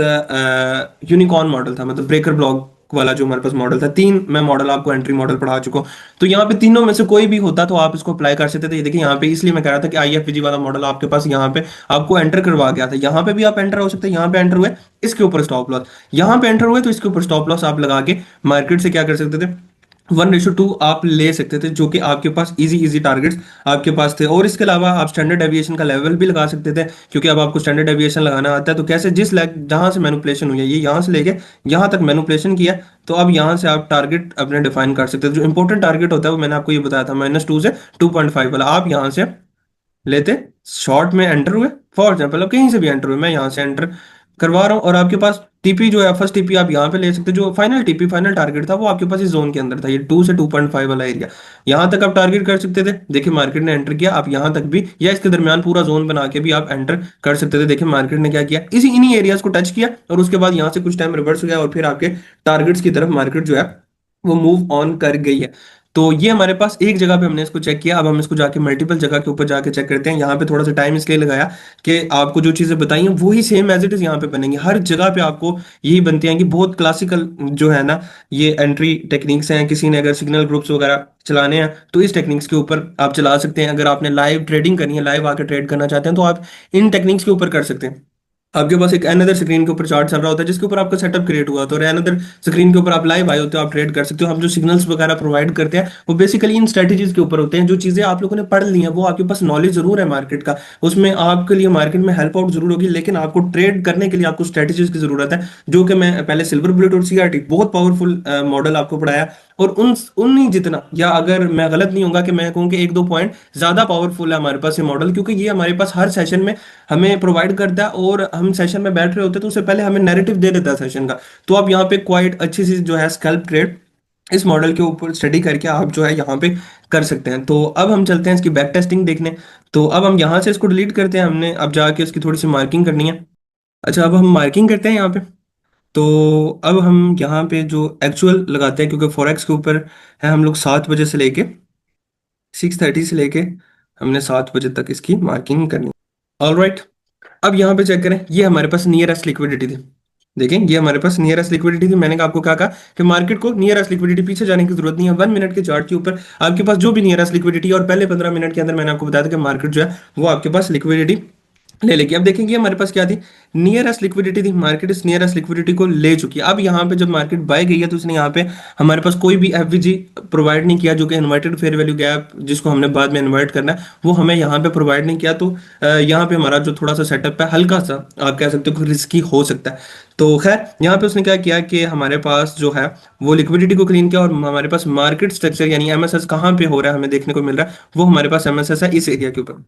यूनिकॉर्न मॉडल था, मतलब ब्रेकर ब्लॉक वाला जो हमारे पास मॉडल था। तीन मैं मॉडल आपको एंट्री मॉडल पढ़ा चुका हूँ। तो यहाँ पे तीनों में से कोई भी होता तो आप इसको अप्लाई कर सकते थे। ये देखिए यहाँ पे, इसलिए मैं कह रहा था कि आईएफवीजी वाला मॉडल आपके पास यहाँ पे आपको एंटर करवा गया था। यहाँ पे भी आप एंटर हो सकते हैं, यहाँ पे एंटर हुए, इसके ऊपर स्टॉप लॉस, यहाँ पे एंटर हुए तो इसके ऊपर स्टॉप लॉस आप लगा के मार्केट से क्या कर सकते थे, 1:2 आप ले सकते थे, जो कि आपके पास इजी इजी टारगेट्स आपके पास थे। और इसके अलावा आप स्टैंडर्ड डेविएशन का लेवल भी लगा सकते थे, क्योंकि अब आपको स्टैंडर्ड डेविएशन लगाना आता है। तो कैसे, जिस लैग जहां से मैनिपुलेशन हुई है, ये यहाँ से लेके यहाँ तक मैनिपुलेशन किया, तो अब यहाँ से आप टारगेट अपने डिफाइन कर सकते थे। जो इंपॉर्टेंट टारगेट होता है वो मैंने आपको ये बताया था, -2 से 2.5 वाला, आप यहाँ से लेते, शॉर्ट में एंटर हुए, फॉर एग्जाम्पल अब कहीं से भी एंटर हुए, मैं यहाँ से एंटर करवा रहा हूँ, और आपके पास टीपी जो है, फर्स्ट टीपी आप यहाँ पे ले सकते हो, जो फाइनल टीपी फाइनल टारगेट था वो आपके पास इस जोन के अंदर था, ये 2 से 2.5 वाला एरिया, यहाँ तक आप टारगेट कर सकते थे। देखिए मार्केट ने एंटर किया, आप यहाँ तक भी या इसके दरमियान पूरा जोन बना के भी आप एंटर कर सकते थे। देखिए मार्केट ने क्या किया, इसी इन्हीं एरियाज को टच किया, और उसके बाद यहाँ से कुछ टाइम रिवर्स हो गया, और फिर आपके टारगेट्स की तरफ मार्केट जो है वो मूव ऑन कर गई है। तो ये हमारे पास एक जगह पे हमने इसको चेक किया, अब हम इसको जाके मल्टीपल जगह के ऊपर जाके चेक करते हैं। यहाँ पे थोड़ा सा टाइम इसलिए लगाया कि आपको जो चीजें बताई हैं वही सेम एज इट इज यहाँ पे बनेंगी, हर जगह पे आपको यही बनती हैं कि बहुत क्लासिकल जो है ना ये एंट्री टेक्निक्स हैं। किसी ने अगर सिग्नल ग्रुप्स वगैरह चलाने हैं तो इस टेक्निक्स के ऊपर आप चला सकते हैं। अगर आपने लाइव ट्रेडिंग करनी है, लाइव आके ट्रेड करना चाहते हैं, तो आप इन टेक्निक्स के ऊपर कर सकते हैं। आपके पास एक अनदर स्क्रीन के ऊपर चार्ट चल रहा होता है जिसके ऊपर आपका सेटअप क्रिएट हुआ होता है, और अनदर स्क्रीन के ऊपर आप लाइव आए होते हो, आप ट्रेड कर सकते हो। हम जो सिग्नल्स वगैरह प्रोवाइड करते हैं वो बेसिकली इन स्ट्रेटेजीज के ऊपर होते हैं। जो चीजें आप लोगों ने पढ़ ली हैं वो आपके पास नॉलेज जरूर है मार्केट का, उसमें आपके लिए मार्केट में हेल्प आउट जरूर होगी, लेकिन आपको ट्रेड करने के लिए आपको स्ट्रेटेजीज की जरूरत है, जो कि मैं पहले सिल्वर बुलेट और सीआरटी बहुत पावरफुल मॉडल आपको पढ़ाया। और उन जितना, या अगर मैं गलत नहीं होऊंगा कि मैं कहूँ कि 1-2 पॉइंट ज्यादा पावरफुल है हमारे पास ये मॉडल, क्योंकि ये हमारे पास हर सेशन में हमें प्रोवाइड करता है, और हम सेशन में बैठ रहे होते हैं तो उससे पहले हमें नैरेटिव दे देता है सेशन का। तो आप यहाँ पे क्वाइट अच्छी सी जो है स्कैल्प ट्रेड इस मॉडल के ऊपर स्टडी करके आप जो है यहाँ पे कर सकते हैं। तो अब हम चलते हैं इसकी बैक टेस्टिंग देखने। तो अब हम यहाँ से इसको डिलीट करते हैं, हमने अब जाके इसकी थोड़ी सी मार्किंग करनी है। अच्छा, अब हम मार्किंग करते हैं यहाँ पे। तो अब हम यहाँ पे जो एक्चुअल लगाते हैं, क्योंकि फॉरेक्स के ऊपर है, हम लोग 7 बजे से लेके 6:30 से लेके हमने 7 बजे तक इसकी मार्किंग करनी। ऑल राइट, अब यहाँ पे चेक करें, ये हमारे पास नियरेस्ट लिक्विडिटी थी। देखें, ये हमारे पास नियरेस्ट लिक्विडिटी थी। मैंने आपको क्या कहा कि मार्केट को नियरेस्ट लिक्विडिटी पीछे जाने की जरूरत नहीं है। 1 मिनट के चार्ट के ऊपर आपके पास जो भी नियरेस्ट लिक्विडिटी, और पहले 15 मिनट के अंदर मैंने आपको बताया था कि मार्केट जो है वो आपके पास लिक्विडिटी ले लेगी। अब देखेंगे हमारे पास क्या थी, नियरेस्ट लिक्विडिटी थी, मार्केट इस नियरेस्ट लिक्विडिटी को ले चुकी है। अब यहाँ पे जब मार्केट बाय गई है तो उसने यहाँ पे हमारे पास कोई भी एफवीजी प्रोवाइड नहीं किया, जो कि इन्वर्टेड फेयर वैल्यू गैप जिसको हमने बाद में इन्वर्ट करना है वो हमें यहाँ पे प्रोवाइड नहीं किया। तो यहाँ पे हमारा जो थोड़ा सा सेटअप है हल्का सा आप कह सकते हो कि रिस्की हो सकता है। तो खैर यहाँ पे उसने क्या किया कि हमारे पास जो है वो लिक्विडिटी को क्लीन किया, और हमारे पास मार्केट स्ट्रक्चर यानी एमएसएस कहाँ पे हो रहा है हमें देखने को मिल रहा है, वो हमारे पास एमएसएस है इस एरिया के ऊपर।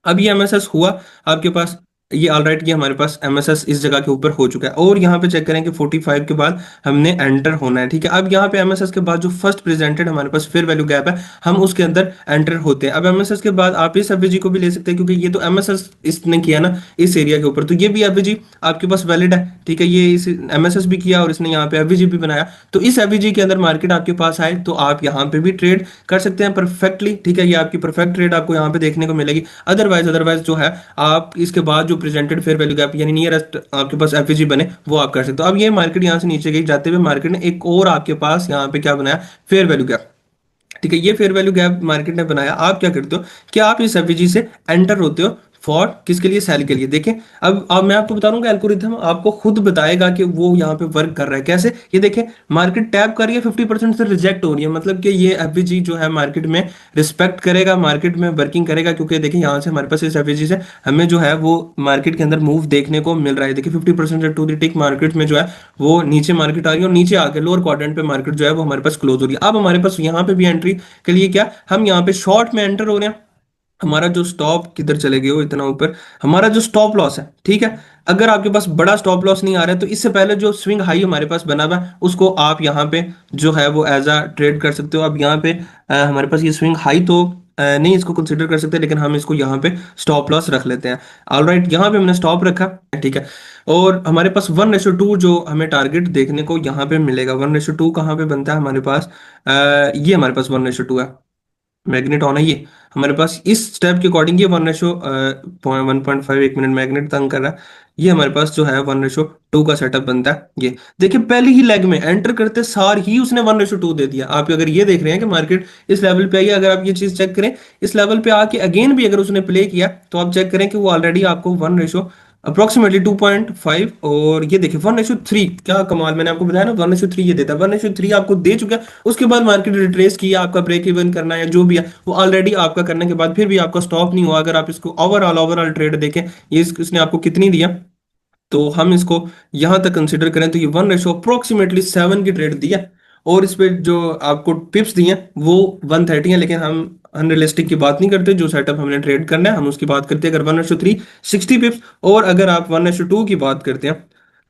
अब ये एमएसएस हुआ आपके पास, ये ऑलराइट, ये हमारे पास एमएसएस इस जगह के ऊपर हो चुका है। और यहाँ पे चेक करें कि 45 के बाद हमने एंटर होना है, ठीक है। अब यहाँ पे एमएसएस के बाद जो फर्स्ट प्रेजेंटेड हमारे पास फेयर वैल्यू गैप है, हम उसके अंदर एंटर होते हैं। अब एमएसएस के बाद आप इस एफवीजी को भी ले सकते हैं, क्योंकि ये तो एमएसएस इसने किया ना इस एरिया के ऊपर, तो ये भी एफवीजी आपके पास वैलिड है, ठीक है। ये इस एमएसएस भी किया और इसने यहाँ पे एफवीजी भी बनाया, तो इस एफवीजी के अंदर मार्केट आपके पास आए तो आप यहाँ पे भी ट्रेड कर सकते हैं परफेक्टली, ठीक है। ये आपकी परफेक्ट ट्रेड आपको यहाँ पे देखने को मिलेगी। अदरवाइज जो है आप इसके बाद जो प्रेजेंटेड फेयर वैल्यू गैप यानी नियरेस्ट आपके पास एफवीजी बने वो आप कर सकते हो। अब ये मार्केट यहाँ से नीचे गई, जाते हुए मार्केट ने एक और आपके पास यहाँ पे क्या बनाया, फेयर वैल्यू गैप, ठीक है। ये फेयर वैल्यू गैप मार्केट ने बनाया। आप क्या करते हो कि आप इस एफवीजी से एंटर होते हो फॉर किसके लिए, सेल के लिए। देखें, अब मैं आपको बता रहा हूँ कि एल्गोरिथम आपको खुद बताएगा कि वो यहाँ पे वर्क कर रहा है कैसे। ये देखें, मार्केट टैप कर रही है, 50% से रिजेक्ट हो रही है, मतलब कि ये एफवीजी जो है मार्केट में रिस्पेक्ट करेगा, मार्केट में वर्किंग करेगा, क्योंकि देखिए यहाँ से हमारे पास इस एफवीजी से हमें जो है वो मार्केट के अंदर मूव देखने को मिल रहा है। देखिए 50% टू द टिक मार्केट में जो है वो नीचे मार्केट आ रही है, और नीचे आके लोअर क्वाड्रेंट पे मार्केट जो है वो हमारे पास क्लोज हो रही है। अब हमारे पास यहाँ पे भी एंट्री के लिए क्या, हम यहाँ पे शॉर्ट में एंटर हो रहे हैं। हमारा जो स्टॉप किधर चले गए हो इतना ऊपर, हमारा जो स्टॉप लॉस है, ठीक है, अगर आपके पास बड़ा स्टॉप लॉस नहीं आ रहा है तो इससे पहले जो स्विंग हाई हमारे पास बना हुआ है उसको आप यहाँ पे जो है वो एज अ ट्रेड कर सकते हो। अब यहाँ पे हमारे पास ये स्विंग हाई तो नहीं इसको कंसिडर कर सकते, लेकिन हम इसको यहाँ पे स्टॉप लॉस रख लेते हैं। ऑलराइट, यहाँ पे हमने स्टॉप रखा, ठीक है। और हमारे पास 1:2 जो हमें टारगेट देखने को यहाँ पे मिलेगा। 1:2 कहाँ पे बनता है हमारे पास, ये हमारे पास 1:2 है। मैग्नेट ऑन है ये हमारे पास, इस स्टेप के अकॉर्डिंग ये 1:1.5, 1 मिनट मैग्नेट तंग कर रहा है। ये हमारे पास जो है 1:2 का सेटअप बनता है। ये देखिए, पहले ही लेग में एंटर करते सार ही उसने 1:2 दे दिया। आप अगर ये देख रहे हैं कि मार्केट इस लेवल पे आई है, अगर आप ये चीज चेक करें, इस लेवल पे आके अगेन भी अगर उसने प्ले किया तो आप चेक करें कि वो ऑलरेडी आपको 1:अप्रोक्सीमेटली 2.5, और ये देखिए 1:3। क्या कमाल, मैंने आपको बताया ना 1:3 ये देता है, 1:3 आपको दे चुका है। उसके बाद मार्केट रिट्रेस किया, आपका ब्रेक इवन करना है जो भी है वो ऑलरेडी आपका करने के बाद फिर भी आपका स्टॉप नहीं हुआ। अगर आप इसको ओवरऑल ओवरऑल ट्रेड देखें, ये इसने आपको कितनी दिया, तो हम इसको यहां तक कंसिडर करें तो ये 1:अप्रोक्सीमेटली 7 की ट्रेड दिया। और इस पे जो आपको पिप्स दिए वो 130 है, लेकिन हम अनरियलिस्टिक की बात नहीं करते। जो सेटअप हमने ट्रेड करना है हम उसकी बात करते हैं। अगर 1:3 60 पिप्स, और अगर आप 1:2 की बात करते हैं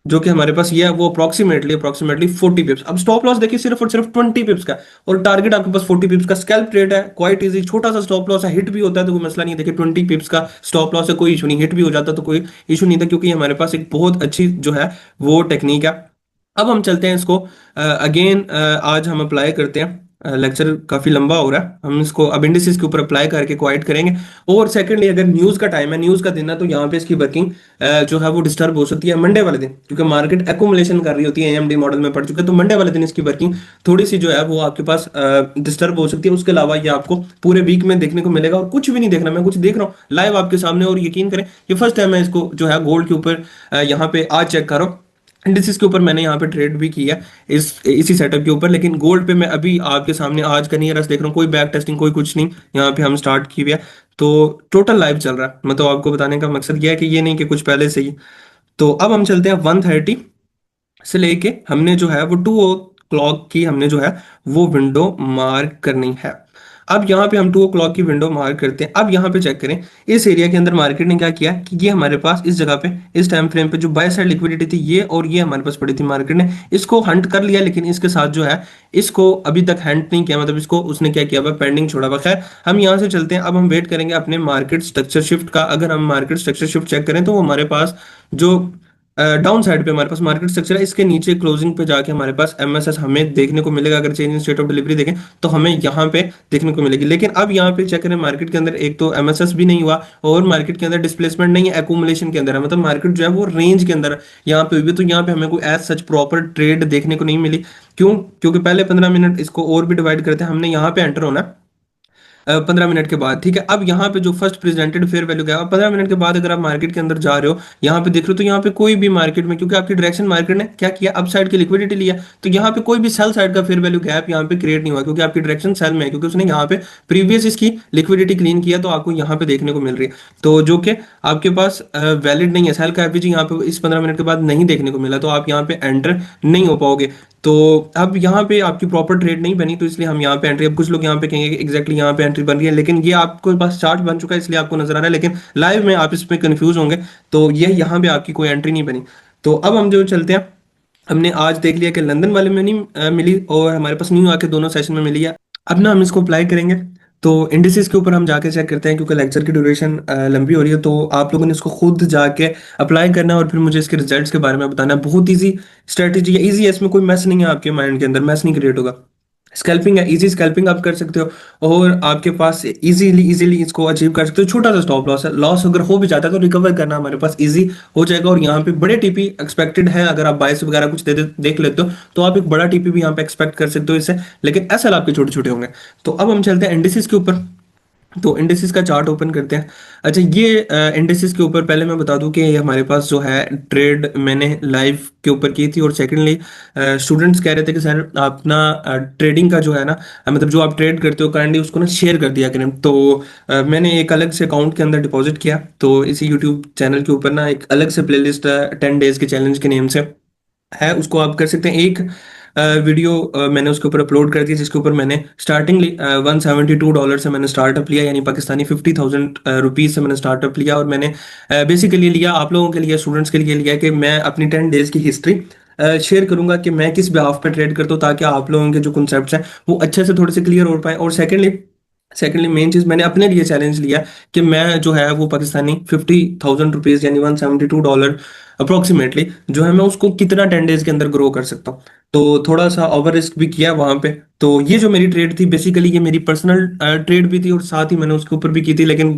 जो कि हमारे पास ये है, वो अप्रोक्सीमेटली 40 पिप्स। अब स्टॉप लॉस देखिए सिर्फ और सिर्फ 20 पिप्स का, और टारगेट आपके पास 40 पिप्स का। स्कैल्प ट्रेड है, क्वाइट इजी, छोटा सा स्टॉप लॉस है, हिट भी होता है तो कोई मसला नहीं है। देखिए 20 पिप्स का स्टॉप लॉस है, कोई इशू नहीं, हिट भी हो जाता तो कोई इशू नहीं था, क्योंकि हमारे पास एक बहुत अच्छी जो है वो टेक्निक है। अब हम चलते हैं इसको अगेन, आज हम अप्लाई करते हैं। लेक्चर काफी लंबा हो रहा है, हम इसको अब इंडिसेस के ऊपर अप्लाई करके क्वाइट करेंगे। और सेकंडली, अगर न्यूज का टाइम है, न्यूज का दिन है, तो यहाँ पे इसकी वर्किंग जो है वो डिस्टर्ब हो सकती है मंडे वाले दिन, क्योंकि मार्केट एकुमुलेशन कर रही होती है, एएमडी मॉडल में पड़ चुके हैं, तो मंडे वाले दिन इसकी वर्किंग थोड़ी सी जो है वो आपके पास डिस्टर्ब हो सकती है। उसके अलावा ये आपको पूरे वीक में देखने को मिलेगा, और कुछ भी नहीं देखना, मैं कुछ देख रहा हूँ लाइव आपके सामने, और यकीन करें ये फर्स्ट टाइम मैं इसको जो है गोल्ड के ऊपर यहाँ पे आज चेक कर रहा हूँ। इंडिसेस के ऊपर मैंने यहाँ पे ट्रेड भी किया इस इसी सेटअप के ऊपर, लेकिन गोल्ड पे मैं अभी आपके सामने आज का नियरेस्ट देख रहा हूँ। कोई बैक टेस्टिंग कोई कुछ नहीं, यहाँ पे हम स्टार्ट की हुई है, तो टोटल लाइव चल रहा है। मतलब आपको बताने का मकसद यह है कि ये नहीं कि कुछ पहले से ही। तो अब हम चलते हैं 1:30 से लेके, हमने जो है वो 2 o'clock की हमने जो है वो विंडो मार्क करनी है। अब यहाँ पे हम 2 o'clock की विंडो मार्क करते हैं। अब यहाँ पे चेक करें, इस एरिया के अंदर मार्केट ने क्या किया कि ये हमारे पास इस जगह पे इस टाइम फ्रेम पे जो बाय साइड लिक्विडिटी थी ये और ये हमारे पास पड़ी थी, मार्केट ने इसको हंट कर लिया, लेकिन इसके साथ जो है इसको अभी तक हंट नहीं किया, मतलब इसको उसने क्या किया हुआ, पेंडिंग छोड़ा हुआ। खैर हम यहाँ से चलते हैं, अब हम वेट करेंगे अपने मार्केट स्ट्रक्चर शिफ्ट का। अगर हम मार्केट स्ट्रक्चर शिफ्ट चेक करें तो वो हमारे पास जो डाउन साइड पे हमारे पास मार्केट स्ट्रक्चर है, इसके नीचे क्लोजिंग पे जाके हमारे पास एमएसएस हमें देखने को मिलेगा। अगर change in state of delivery देखें तो हमें यहाँ पे देखने को मिलेगी। लेकिन अब यहाँ पे चेक करें, मार्केट के अंदर एक तो एमएसएस भी नहीं हुआ, और मार्केट के अंदर डिस्प्लेसमेंट नहीं है, एक्यूमुलेशन के अंदर है, मतलब मार्केट जो है वो रेंज के अंदर यहाँ पे हुई। तो यहाँ पे हमें कोई एज सच प्रॉपर ट्रेड देखने को नहीं मिली। क्यों? क्योंकि पहले 15 मिनट इसको और भी डिवाइड करते हैं, हमने यहाँ पे एंटर होना है 15 मिनट के बाद, ठीक है। अब यहाँ पे जो फर्स्ट प्रेजेंटेड फेयर वैल्यू क्या है, 15 मिनट के बाद अगर आप मार्केट के अंदर जा रहे हो, यहाँ पे देख रहे हो, तो यहाँ पे कोई भी मार्केट में, क्योंकि आपकी डायरेक्शन मार्केट ने क्या किया, अप साइड की लिक्विडिटी लिया, तो यहाँ पे कोई भी सेल साइड का फेयर वैल्यू गैप यहाँ पे क्रिएट नहीं हुआ, क्योंकि आपकी डायरेक्शन सेल में है, क्योंकि उसने यहाँ पे प्रीवियस इसकी लिक्विडिटी क्लीन किया, तो आपको यहाँ पे देखने को मिल रही है। तो जो कि आपके पास वैलिड नहीं है, सेल का एवरेज यहाँ पे इस 15 मिनट के बाद नहीं देखने को मिला, तो आप यहाँ पे एंटर नहीं हो पाओगे। तो अब यहाँ पे आपकी प्रॉपर ट्रेड नहीं बनी, तो इसलिए हम यहाँ पे एंट्री, अब कुछ लोग यहाँ पे कहेंगे कि एग्जैक्टली यहाँ पे एंट्री बन रही है, लेकिन ये आपको पास चार्ट बन चुका है इसलिए आपको नजर आ रहा है, लेकिन लाइव में आप इसमें कंफ्यूज होंगे। तो ये यहाँ पे आपकी कोई एंट्री नहीं बनी। तो अब हम जो चलते हैं, हमने आज देख लिया कि लंदन वाले में नहीं मिली, और हमारे पास न्यूयॉर्क के दोनों सेशन में मिली है। अब ना हम इसको अप्लाई करेंगे, तो इंडिसेस के ऊपर हम जाके चेक करते हैं, क्योंकि लेक्चर की ड्यूरेशन लंबी हो रही है, तो आप लोगों ने इसको खुद जाके अप्लाई करना है और फिर मुझे इसके रिजल्ट्स के बारे में बताना है। बहुत इजी स्ट्रेटेजी है, इजी है, इसमें कोई मैस नहीं है, आपके माइंड के अंदर मैस नहीं क्रिएट होगा। स्कैल्पिंग है, इजी स्कैल्पिंग आप कर सकते हो, और आपके पास इजीली इजीली इसको अचीव कर सकते हो। छोटा सा स्टॉप लॉस है, लॉस अगर हो भी जाता है तो रिकवर करना हमारे पास इजी हो जाएगा। और यहाँ पे बड़े टीपी एक्सपेक्टेड है, अगर आप बायस वगैरह कुछ देख लेते हो तो आप एक बड़ा टीपी भी यहाँ पे एक्सपेक्ट कर सकते हो इससे, लेकिन एसएल आपके छोटे छोटे होंगे। तो अब हम चलते हैं इंडिसेस के ऊपर। तो इंडिसेस का चार्ट ओपन करते हैं। अच्छा, ये इंडिसेस के ऊपर पहले मैं बता दूं कि ये हमारे पास जो है ट्रेड मैंने लाइव के ऊपर की थी। और सेकंडली स्टूडेंट्स कह रहे थे कि सर अपना ट्रेडिंग का जो है ना, मतलब जो आप ट्रेड करते हो काइंडली उसको ना शेयर कर दिया करें। तो मैंने एक अलग से अकाउंट के अंदर डिपॉजिट किया। तो इसी यूट्यूब चैनल के ऊपर ना एक अलग से प्लेलिस्ट 10 डेज के चैलेंज के नेम से है, उसको आप कर सकते हैं। एक वीडियो मैंने उसके ऊपर अपलोड कर दी जिसके ऊपर मैंने स्टार्टिंगली $172 से मैंने स्टार्टअप लिया, यानी पाकिस्तानी 50,000 रुपीज से मैंने स्टार्टअप लिया। और मैंने बेसिकली लिया आप लोगों के लिए, स्टूडेंट्स के लिए लिया कि मैं अपनी 10 डेज की हिस्ट्री शेयर करूंगा कि मैं किस बिहाफ पे ट्रेड करता हूँ, ताकि आप लोगों के जो कॉन्सेप्ट्स हैं वो अच्छे से थोड़े से क्लियर हो पाए। और सेकेंडली मेन चीज मैंने अपने लिए चैलेंज लिया कि मैं जो है वो पाकिस्तानी 50,000 रुपीज यानी $172 अप्रोक्सीमेटली जो है मैं उसको कितना 10 डेज के अंदर ग्रो कर सकता हूँ। तो थोड़ा सा ओवर रिस्क भी किया वहां पे। तो ये जो मेरी ट्रेड थी बेसिकली ये मेरी पर्सनल ट्रेड भी थी और साथ ही मैंने उसके ऊपर भी की थी। लेकिन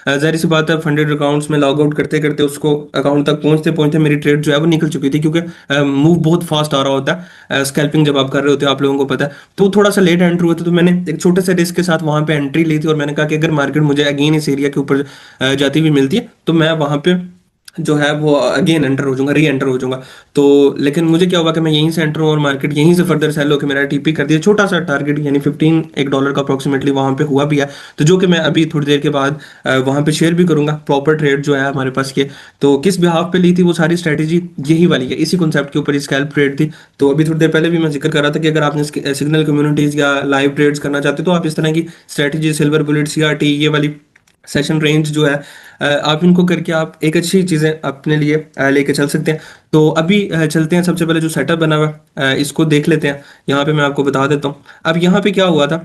जाहिर सी बात है फंडेड अकाउंट्स में लॉग आउट करते करते उसको अकाउंट तक पहुंचते पहुंचते मेरी ट्रेड जो है वो निकल चुकी थी, क्योंकि मूव बहुत फास्ट आ रहा होता है स्कैल्पिंग जब आप कर रहे होते हो, आप लोगों को पता है। तो थोड़ा सा लेट एंटर हुआ था, तो मैंने एक छोटे से रिस्क के साथ वहां पे एंट्री ली थी। और मैंने कहा कि अगर मार्केट मुझे अगेन इस एरिया के ऊपर जाती हुई मिलती है तो मैं वहां पे जो है वो अगेन एंटर हो जाऊंगा, री एंटर हो जाऊंगा। तो लेकिन मुझे क्या हुआ कि मैं यहीं से एंटर हूँ और मार्केट यहीं से फर्दर सेल होकर मेरा टीपी कर दिया छोटा सा टारगेट, यानी 15 $1 का अप्रोक्सीमेटली वहां पे हुआ भी है। तो जो कि मैं अभी थोड़ी देर के बाद वहां पे शेयर भी करूंगा प्रॉपर ट्रेड जो है हमारे पास ये। तो किस बिहाफ पे ली थी वो सारी स्ट्रेटेजी यही वाली है, इसी कॉन्सेप्ट के ऊपर स्कैल्प ट्रेड थी। तो अभी थोड़ी देर पहले भी मैं जिक्र कर रहा था कि अगर आपने सिग्नल कम्युनिटीज या लाइव ट्रेड्स करना चाहते हो तो आप इस तरह की स्ट्रेटेजी सिल्वर बुलेट्स या टी ये वाली सेशन रेंज जो है आप इनको करके आप एक अच्छी चीजें अपने लिए लेके चल सकते हैं। तो अभी चलते हैं, सबसे पहले जो सेटअप बना हुआ है इसको देख लेते हैं। यहाँ पे मैं आपको बता देता हूँ। अब यहाँ पे क्या हुआ था,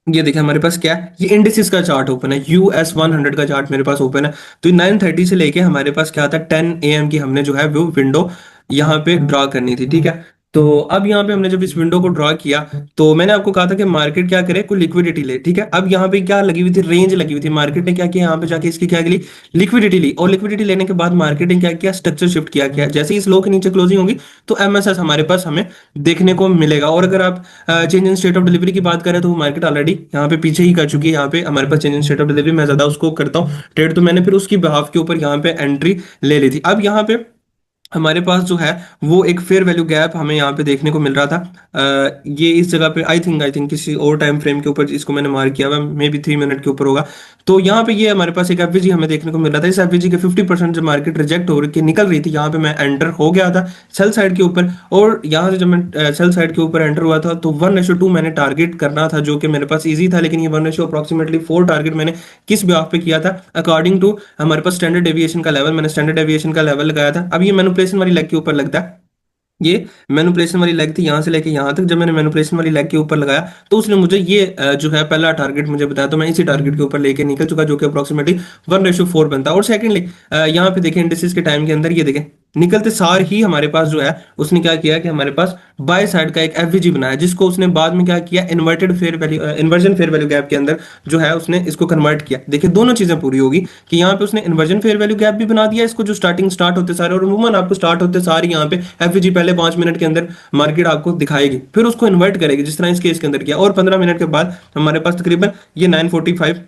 ये देखिए हमारे पास क्या है, ये इंडिसेस का चार्ट ओपन है, US 100 का चार्ट मेरे पास ओपन है। तो 9:30 से लेके हमारे पास क्या था 10 AM की हमने जो है वो विंडो यहाँ पे ड्रा करनी थी, ठीक है। तो अब यहाँ पे हमने जब इस विंडो को ड्रा किया तो मैंने आपको कहा था कि मार्केट क्या करे, कोई लिक्विडिटी ले, ठीक है। अब यहाँ पे क्या लगी हुई थी, रेंज लगी हुई थी। मार्केट ने क्या किया, यहाँ पे जाके इसकी क्या ली, लिक्विडिटी ली। और लिक्विडिटी लेने के बाद मार्केट ने क्या किया, स्ट्रक्चर शिफ्ट किया जैसे ही इस लो के नीचे क्लोजिंग होगी तो MSS हमारे पास हमें देखने को मिलेगा। और अगर आप change in state of delivery की बात करें तो वो मार्केट ऑलरेडी यहाँ पे पीछे ही कर चुकी है। यहाँ पे हमारे पास change in state of delivery मैं ज्यादा उसको करता हूँ ट्रेड, तो मैंने फिर उसकी बिहाफ के ऊपर यहाँ पे एंट्री ले ली थी। अब यहाँ पे हमारे पास जो है वो एक फेयर वैल्यू गैप हमें यहाँ पे देखने को मिल रहा था। ये इस जगह पे आई थिंक किसी और टाइम फ्रेम के ऊपर इसको मैंने मार्क किया हुआ, मे बी 3 मिनट के ऊपर होगा। तो यहाँ पे ये हमारे पास एक एफवीजी हमें देखने को मिल रहा था। इस एफवीजी के 50% जब मार्केट रिजेक्ट हो के निकल रही थी, यहाँ पे मैं एंटर हो गया था सेल साइड के ऊपर। और यहाँ से जब मैं सेल साइड के ऊपर एंटर हुआ था तो 1:2 मैंने टारगेट करना था, जो कि मेरे पास ईजी था। लेकिन ये 1:4 टारगेट मैंने किस ब्याह पे किया था, अकॉर्डिंग टू हमारे पास स्टैंडर्ड डेविएशन का लेवल, मैंने स्टैंडर्ड डेविएशन का लेवल लगाया था। अब ये मैनिपुलेशन वाली लेग के ऊपर लगता है, ये मैनिपुलेशन वाली लेग थी यहाँ से लेके यहाँ तक। जब मैंने मैनिपुलेशन वाली लेग के ऊपर लगाया तो उसने मुझे ये जो है पहला टारगेट मुझे बताया, तो मैं इसी टारगेट के ऊपर लेके निकल चुका, जो कि अप्रोक्सीमेटली 1:4 बनता है। और सेकंडली यहाँ पे देखें इंडिसेस के टाइम के अंदर ये देखें निकलते सार ही हमारे पास जो है उसने क्या किया कि हमारे पास बाय साइड का एक एफवीजी बनाया, जिसको उसने बाद में क्या किया, inverted fair value inversion fair value gap के अंदर जो है उसने इसको कन्वर्ट किया। देखिए दोनों चीजें पूरी होगी कि यहाँ पे उसने इन्वर्जन फेयर वैल्यू गैप भी बना दिया इसको, जो स्टार्ट होते सारे। और उमूमन आपको स्टार्ट होते सारे यहाँ पे एफवीजी पहले 5 मिनट के अंदर मार्केट आपको दिखाएगी, फिर उसको इन्वर्ट करेगी जिस तरह इस केस के अंदर किया। और 15 मिनट के बाद हमारे पास तकरीबन ये 9:45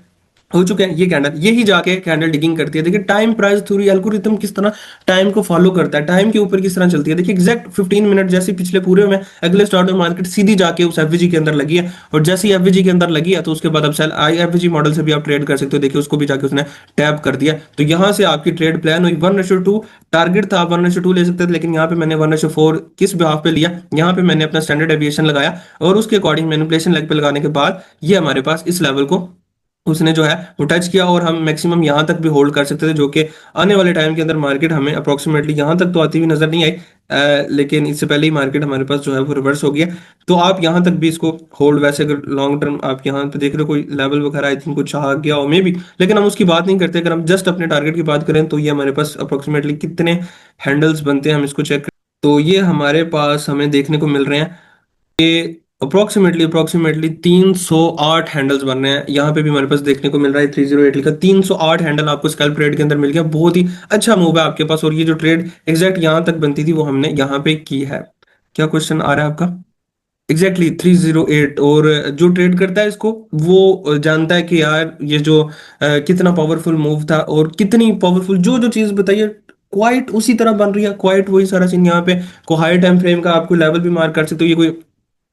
हो चुके हैं। ये कैंडल यही जाके कैंडल डिगिंग करती है। देखिए टाइम प्राइस थ्योरी एल्गोरिथम किस तरह टाइम को फॉलो करता है, टाइम के ऊपर किस तरह चलती है। देखिए एग्जैक्ट 15 मिनट जैसे पिछले पूरे में अगले स्टार्ट में मार्केट सीधी जाके उस एफवीजी के अंदर लगी है। और जैसे ही एफवीजी के अंदर लगी है तो उसके बाद अब सेल आई एफवीजी मॉडल से भी आप ट्रेड कर सकते हो। देखिए उसको भी जाके उसने टैप कर दिया। तो यहाँ से आपकी ट्रेड प्लान हुई 1:2 टारगेट था, आप 1:2 ले सकते थे, लेकिन यहाँ पे मैंने 1:4 किस बिहाफ पे लिया, यहाँ पे मैंने अपना स्टैंडर्ड एविएशन लगाया और उसके अकॉर्डिंग मैनिपुलेशन लेग पे लगाने के बाद ये हमारे पास इस लेवल को उसने जो है वो टच किया। और हम मैक्सिमम यहाँ तक भी होल्ड कर सकते थे, जो कि आने वाले टाइम के अंदर मार्केट हमें अप्रोक्सीमेटली यहाँ तक तो आती हुई नजर नहीं आई। लेकिन इससे पहले ही मार्केट हमारे पास जो है वो रिवर्स हो गया। तो आप यहाँ तक भी इसको होल्ड, वैसे अगर लॉन्ग टर्म आप यहाँ पे देख रहे हो कोई लेवल वगैरह आई थिंक कुछ आ गया हो मे भी, लेकिन हम उसकी बात नहीं करते। अगर हम जस्ट अपने टारगेट की बात करें तो ये हमारे पास अप्रोक्सीमेटली कितने हैंडल्स बनते हैं हम इसको चेक करें। तो ये हमारे पास हमें देखने को मिल रहे हैं अप्रोक्सीमेटली 308 हैंडल्स बन रहे हैं। यहाँ पे भी हमारे पास देखने को मिल रहा है 308 का 308 हैंडल आपको स्कैल्प ट्रेड के अंदर मिल गया। बहुत ही अच्छा मूव है आपके पास। और ये जो ट्रेड एग्जैक्ट यहाँ तक बनती थी वो हमने यहाँ पे की है। क्या क्वेश्चन आ रहा है आपका? एग्जैक्टली 308। और जो ट्रेड करता है इसको, वो जानता है कि यार ये जो कितना पावरफुल मूव था और कितनी पावरफुल जो जो चीज बताइए, क्वाइट उसी तरह बन रही है, क्वाइट वही सारा सीन यहाँ पे। को हाई टाइम फ्रेम का आपको लेवल भी मार्क कर सकते हो, ये कोई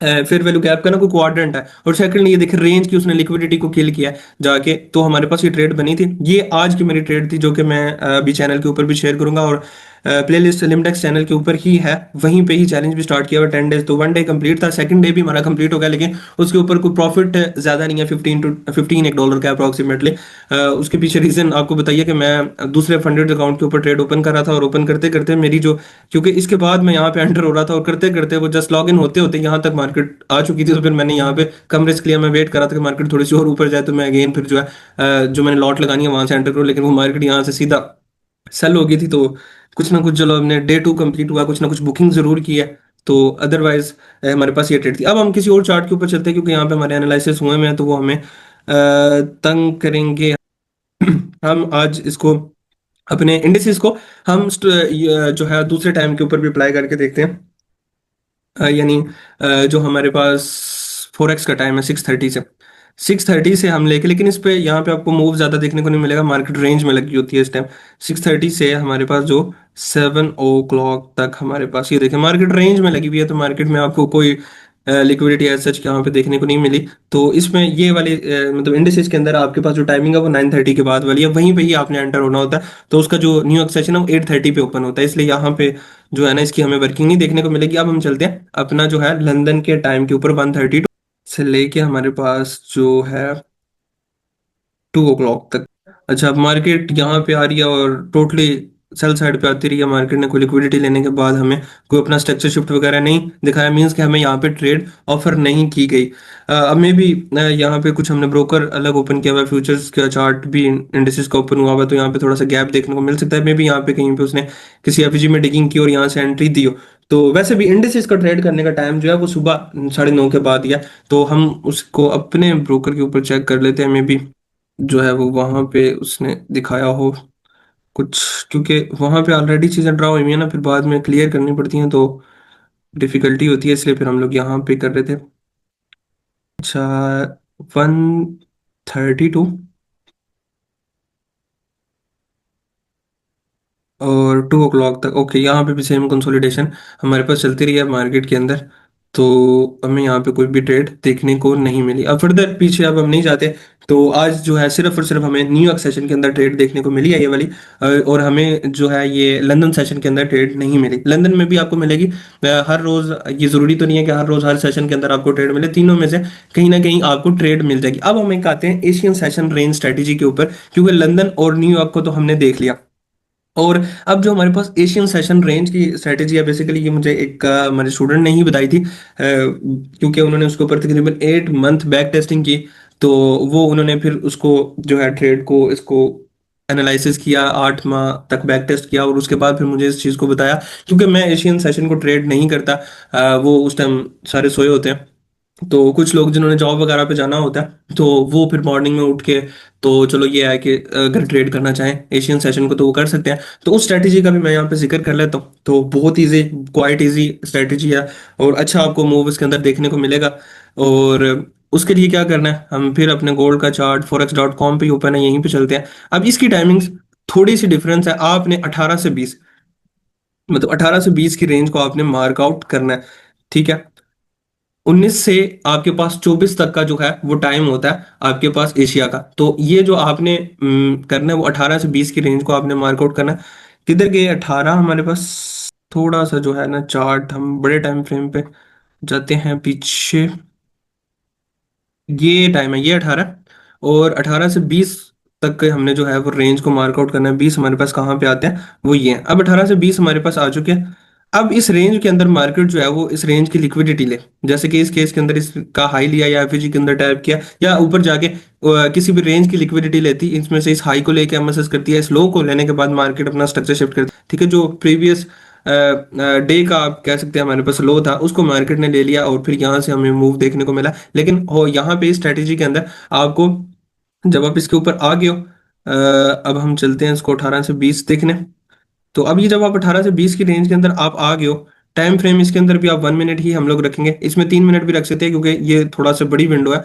फेयर वैल्यू गैप का ना कोई क्वाड्रेंट है। और सेकंड ये देखिए रेंज की उसने लिक्विडिटी को किल किया है जाके, तो हमारे पास ये ट्रेड बनी थी। ये आज की मेरी ट्रेड थी जो कि मैं अभी चैनल के ऊपर भी शेयर करूंगा, और प्लेलिस्ट लिमडेक्स चैनल के ऊपर ही है। वहीं पे ही चैलेंज भी स्टार्ट किया हुआ 10 डेज, तो 1 डे कंप्लीट था, सेकंड डे भी हमारा कंप्लीट हो गया। लेकिन उसके ऊपर कोई प्रॉफिट ज्यादा नहीं है, 15 एक डॉलर का अप्रोक्सीमेटली। उसके पीछे रीजन आपको बताइए कि मैं दूसरे फंडेड अकाउंट के ऊपर ट्रेड ओपन कर रहा था, और ओपन करते करते मेरी जो, क्योंकि इसके बाद मैं यहाँ पे एंटर हो रहा था, और करते करते वो जस्ट लॉग इन होते होते यहाँ तक मार्केट आ चुकी थी। तो फिर मैंने यहाँ पे कम रिस्क लिया, मैं वेट कर रहा था कि मार्केट थोड़ी सी और ऊपर जाए, तो मैं अगेन फिर जो है जो मैंने लॉट लगानी है वहां से एंटर करूँ। लेकिन वो मार्केट यहाँ से सीधा सेल हो गई थी। तो कुछ ना कुछ, चलो हमने डे 2 कंप्लीट हुआ, कुछ ना कुछ बुकिंग जरूर की है। तो अदरवाइज हमारे पास ये ट्रेड थी। अब हम किसी और चार्ट के ऊपर चलते हैं, क्योंकि यहाँ पे हमारे एनालिसिस हुए में हैं, तो वो हमें तंग करेंगे। हम आज इसको, अपने इंडिसेस को हम ये जो है दूसरे टाइम के ऊपर भी अप्लाई करके देखते हैं। यानी जो हमारे पास फोरेक्स का टाइम है 6:30 से, 6:30 से हम लेके, लेकिन इस पे यहाँ पे आपको मूव ज्यादा देखने को नहीं मिलेगा, मार्केट रेंज में लगी होती है इस टाइम। 6:30 से हमारे पास जो 7 o'clock तक हमारे पास ये देखें मार्केट रेंज में लगी हुई है। तो मार्केट में आपको कोई लिक्विडिटी एज सच यहाँ पे देखने को नहीं मिली। तो इसमें ये वाले मतलब इंडिसेस के अंदर आपके पास जो टाइमिंग है वो 9:30 के बाद वाली है, वहीं पे ही आपने एंटर होना होता है। तो उसका जो न्यूयॉर्क सेशन है वो 8:30 पे ओपन होता है, इसलिए यहाँ पे जो है ना इसकी हमें वर्किंग नहीं देखने को मिलेगी। अब हम चलते हैं अपना जो है लंदन के टाइम के ऊपर, 1:30 से लेके हमारे पास जो है 2 o'clock तक। अच्छा, अब मार्केट यहाँ पे आ रही है और टोटली सेल साइड पे आती रही है। मार्केट ने कोई लिक्विडिटी लेने के बाद हमें कोई अपना स्ट्रक्चर शिफ्ट वगैरह नहीं दिखाया, मींस कि हमें यहाँ पे ट्रेड ऑफर नहीं की गई। अब में भी यहाँ पे कुछ हमने ब्रोकर अलग ओपन किया हुआ है, फ्यूचर्स का चार्ट भी इंडिसेस का ओपन हुआ हुआ है, तो यहाँ पे थोड़ा सा गैप देखने को मिल सकता है। मे भी यहाँ पे कहीं पे उसने किसी एफजी में डिगिंग की और यहाँ से एंट्री दी हो। तो वैसे भी इंडिसेस का ट्रेड करने का टाइम जो है वो सुबह 9:30 के बाद ही है। तो हम उसको अपने ब्रोकर के ऊपर चेक कर लेते हैं, मे बी जो है वो वहां पे उसने दिखाया हो कुछ, क्योंकि वहां पे ऑलरेडी चीजें ड्रा हुई हैं ना, फिर बाद में क्लियर करनी पड़ती हैं, तो डिफिकल्टी होती है। इसलिए फिर हम लोग यहाँ पे कर रहे थे। अच्छा, 1:32 और 2 o'clock तक, ओके, यहाँ पे भी सेम कंसोलिडेशन हमारे पास चलती रही है मार्केट के अंदर। तो हमें यहाँ पे कोई भी ट्रेड देखने को नहीं मिली। अब फर्दर पीछे अब हम नहीं जाते। तो आज जो है सिर्फ और सिर्फ हमें न्यूयॉर्क सेशन के अंदर ट्रेड देखने को मिली है ये वाली। और हमें जो है ये लंदन सेशन के अंदर ट्रेड नहीं मिली। लंदन में भी आपको मिलेगी हर रोज। ये जरूरी तो नहीं है कि हर रोज हर सेशन के अंदर आपको ट्रेड मिले, तीनों में से कहीं ना कहीं आपको ट्रेड मिल जाएगी। अब हम एक आते हैं एशियन सेशन रेंज स्ट्रेटेजी के ऊपर, क्योंकि लंदन और न्यूयॉर्क को तो हमने देख लिया। और अब जो हमारे पास एशियन सेशन रेंज की स्ट्रेटेजी है, बेसिकली ये मुझे एक हमारे स्टूडेंट ने ही बताई थी, क्योंकि उन्होंने उसके ऊपर तकरीबन 8 मंथ बैक टेस्टिंग की। तो वो उन्होंने फिर उसको जो है ट्रेड को इसको एनालिसिस किया, 8 माह तक बैक टेस्ट किया, और उसके बाद फिर मुझे इस चीज़ को बताया। क्योंकि मैं एशियन सेशन को ट्रेड नहीं करता, वो उस टाइम सारे सोए होते हैं। तो कुछ लोग जिन्होंने जॉब वगैरह पे जाना होता है, तो वो फिर मॉर्निंग में उठ के, तो चलो ये है कि अगर ट्रेड करना चाहें एशियन सेशन को तो वो कर सकते हैं। तो उस स्ट्रैटेजी का भी मैं यहाँ पे जिक्र कर लेता हूँ। तो बहुत इजी, क्वाइट इजी स्ट्रैटेजी है, और अच्छा आपको मूव इसके अंदर देखने को मिलेगा। और उसके लिए क्या करना है, हम फिर अपने गोल्ड का चार्ट forex.com पे ओपन है, यहीं पे चलते हैं। अब इसकी टाइमिंग्स थोड़ी सी डिफरेंस है। आपने 18 से 20, मतलब 18 से 20 की रेंज को आपने मार्क आउट करना है, ठीक है। 19 से आपके पास 24 तक का जो है वो टाइम होता है आपके पास एशिया का। तो ये जो आपने करना है वो 18 से 20 की रेंज को आपने मार्कआउट करना है। किधर गए 18 हमारे पास? थोड़ा सा जो है ना चार्ट, हम बड़े टाइम फ्रेम पे जाते हैं पीछे। ये टाइम है, ये 18, और 18 से 20 तक के हमने जो है वो रेंज को मार्कआउट करना है। 20 हमारे पास कहाँ पे आते हैं, वो ये है। अब 18 से 20 हमारे पास आ चुके हैं। अब इस रेंज के अंदर मार्केट जो है वो इस रेंज की लिक्विडिटी ले, जैसे कि इस केस के अंदर इसका हाई लिया या एफजी के अंदर टैप किया, या ऊपर जाके किसी भी रेंज की लिक्विडिटी लेती, इसमें से इस हाई को लेके एमएसएस करती है, इस लो को लेने के बाद मार्केट अपना स्ट्रक्चर शिफ्ट करती है, ठीक है। जो प्रीवियस डे का आप कह सकते हैं हमारे पास लो था, उसको मार्केट ने ले लिया, और फिर यहाँ से हमें मूव देखने को मिला। लेकिन हो यहाँ पे इस स्ट्रेटेजी के अंदर आपको, जब आप इसके ऊपर आ गए हो, अब हम चलते हैं इसको 18 से 20 देखने। तो अब ये जब आप 18 से 20 की रेंज के अंदर आप आ गए हो, टाइम फ्रेम इसके अंदर भी आप 1 मिनट ही हम लोग रखेंगे, इसमें 3 मिनट भी रख सकते हैं क्योंकि ये थोड़ा सा बड़ी विंडो है।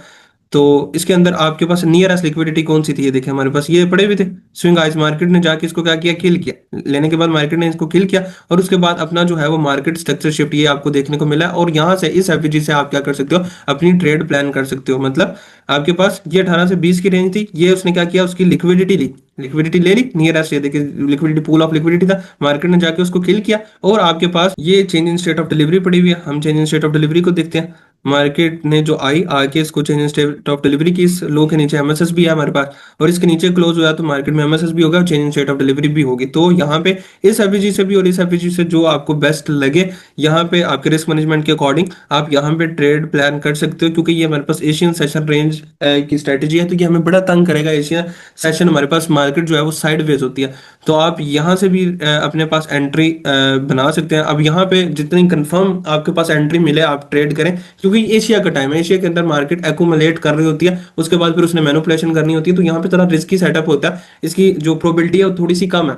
तो इसके अंदर आपके पास नियरेस्ट लिक्विडिटी कौन सी थी, ये देखिए हमारे पास ये पड़े हुए थे। स्विंग आइस मार्केट ने जाके इसको क्या किया, किल किया, लेने के बाद मार्केट ने इसको किल किया, और उसके बाद अपना जो है वो मार्केट स्ट्रक्चर शिफ्ट ये आपको देखने को मिला, और यहाँ से इस एफईजी से आप क्या कर सकते हो, अपनी ट्रेड प्लान कर सकते हो। मतलब आपके पास ये 18 से 20 की रेंज थी, ये उसने क्या किया, उसकी लिक्विडिटी ली, लिक्विडिटी ले ली नियरेस्ट, ये देखिए लिक्विडिटी, पूल ऑफ लिक्विडिटी था, मार्केट ने जाके उसको किल किया, और आपके पास ये change in state of delivery पड़ी हुई है। हम change in state of delivery को देखते हैं। मार्केट ने जो आई आके इसको change in state of delivery की, इस लो के नीचे एमएसएस भी है हमारे पास, और इसके नीचे क्लोज हुआ तो मार्केट में एमएसएस भी होगा और change in state of delivery भी होगी। तो यहाँ पे इस एफईजी से भी और इस एफईजी से जो आपको बेस्ट लगे, यहाँ पे आपके रिस्क मैनेजमेंट के अकॉर्डिंग आप यहाँ पे ट्रेड प्लान कर सकते हो, क्योंकि ये हमारे पास एशियन सेशन रेंज की स्ट्रेटेजी है, तो ये हमें बड़ा तंग करेगा। एशियन सेशन हमारे पास मार्केट जो है वो साइड वेज होती है, तो आप यहाँ से भी अपने पास एंट्री बना सकते हैं। अब यहाँ पे जितनी कंफर्म आपके पास एंट्री मिले आप ट्रेड करें, क्योंकि एशिया का टाइम है, एशिया के अंदर मार्केट एक्यूमुलेट कर रही होती है, उसके बाद फिर उसने मैनिपुलेशन करनी होती है, तो यहाँ पे थोड़ा रिस्की सेटअप होता है, इसकी जो प्रोबेबिलिटी है वो थोड़ी सी कम है।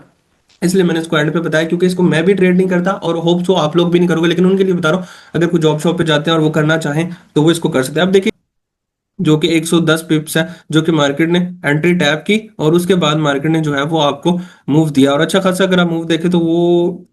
इसलिए मैंने इसको एंड पे बताया, क्योंकि इसको मैं भी ट्रेड नहीं करता और होप सो आप लोग भी नहीं करोगे, लेकिन उनके लिए बता रहा हूँ, अगर कोई जॉब शॉप पे जाते हैं और वो करना चाहें तो वो इसको कर सकते हैं। अब देखिए जो कि 110 पिप्स है, जो कि मार्केट ने एंट्री टैप की, और उसके बाद मार्केट ने जो है वो आपको मूव दिया, और अच्छा खासा अगर आप मूव देखें तो वो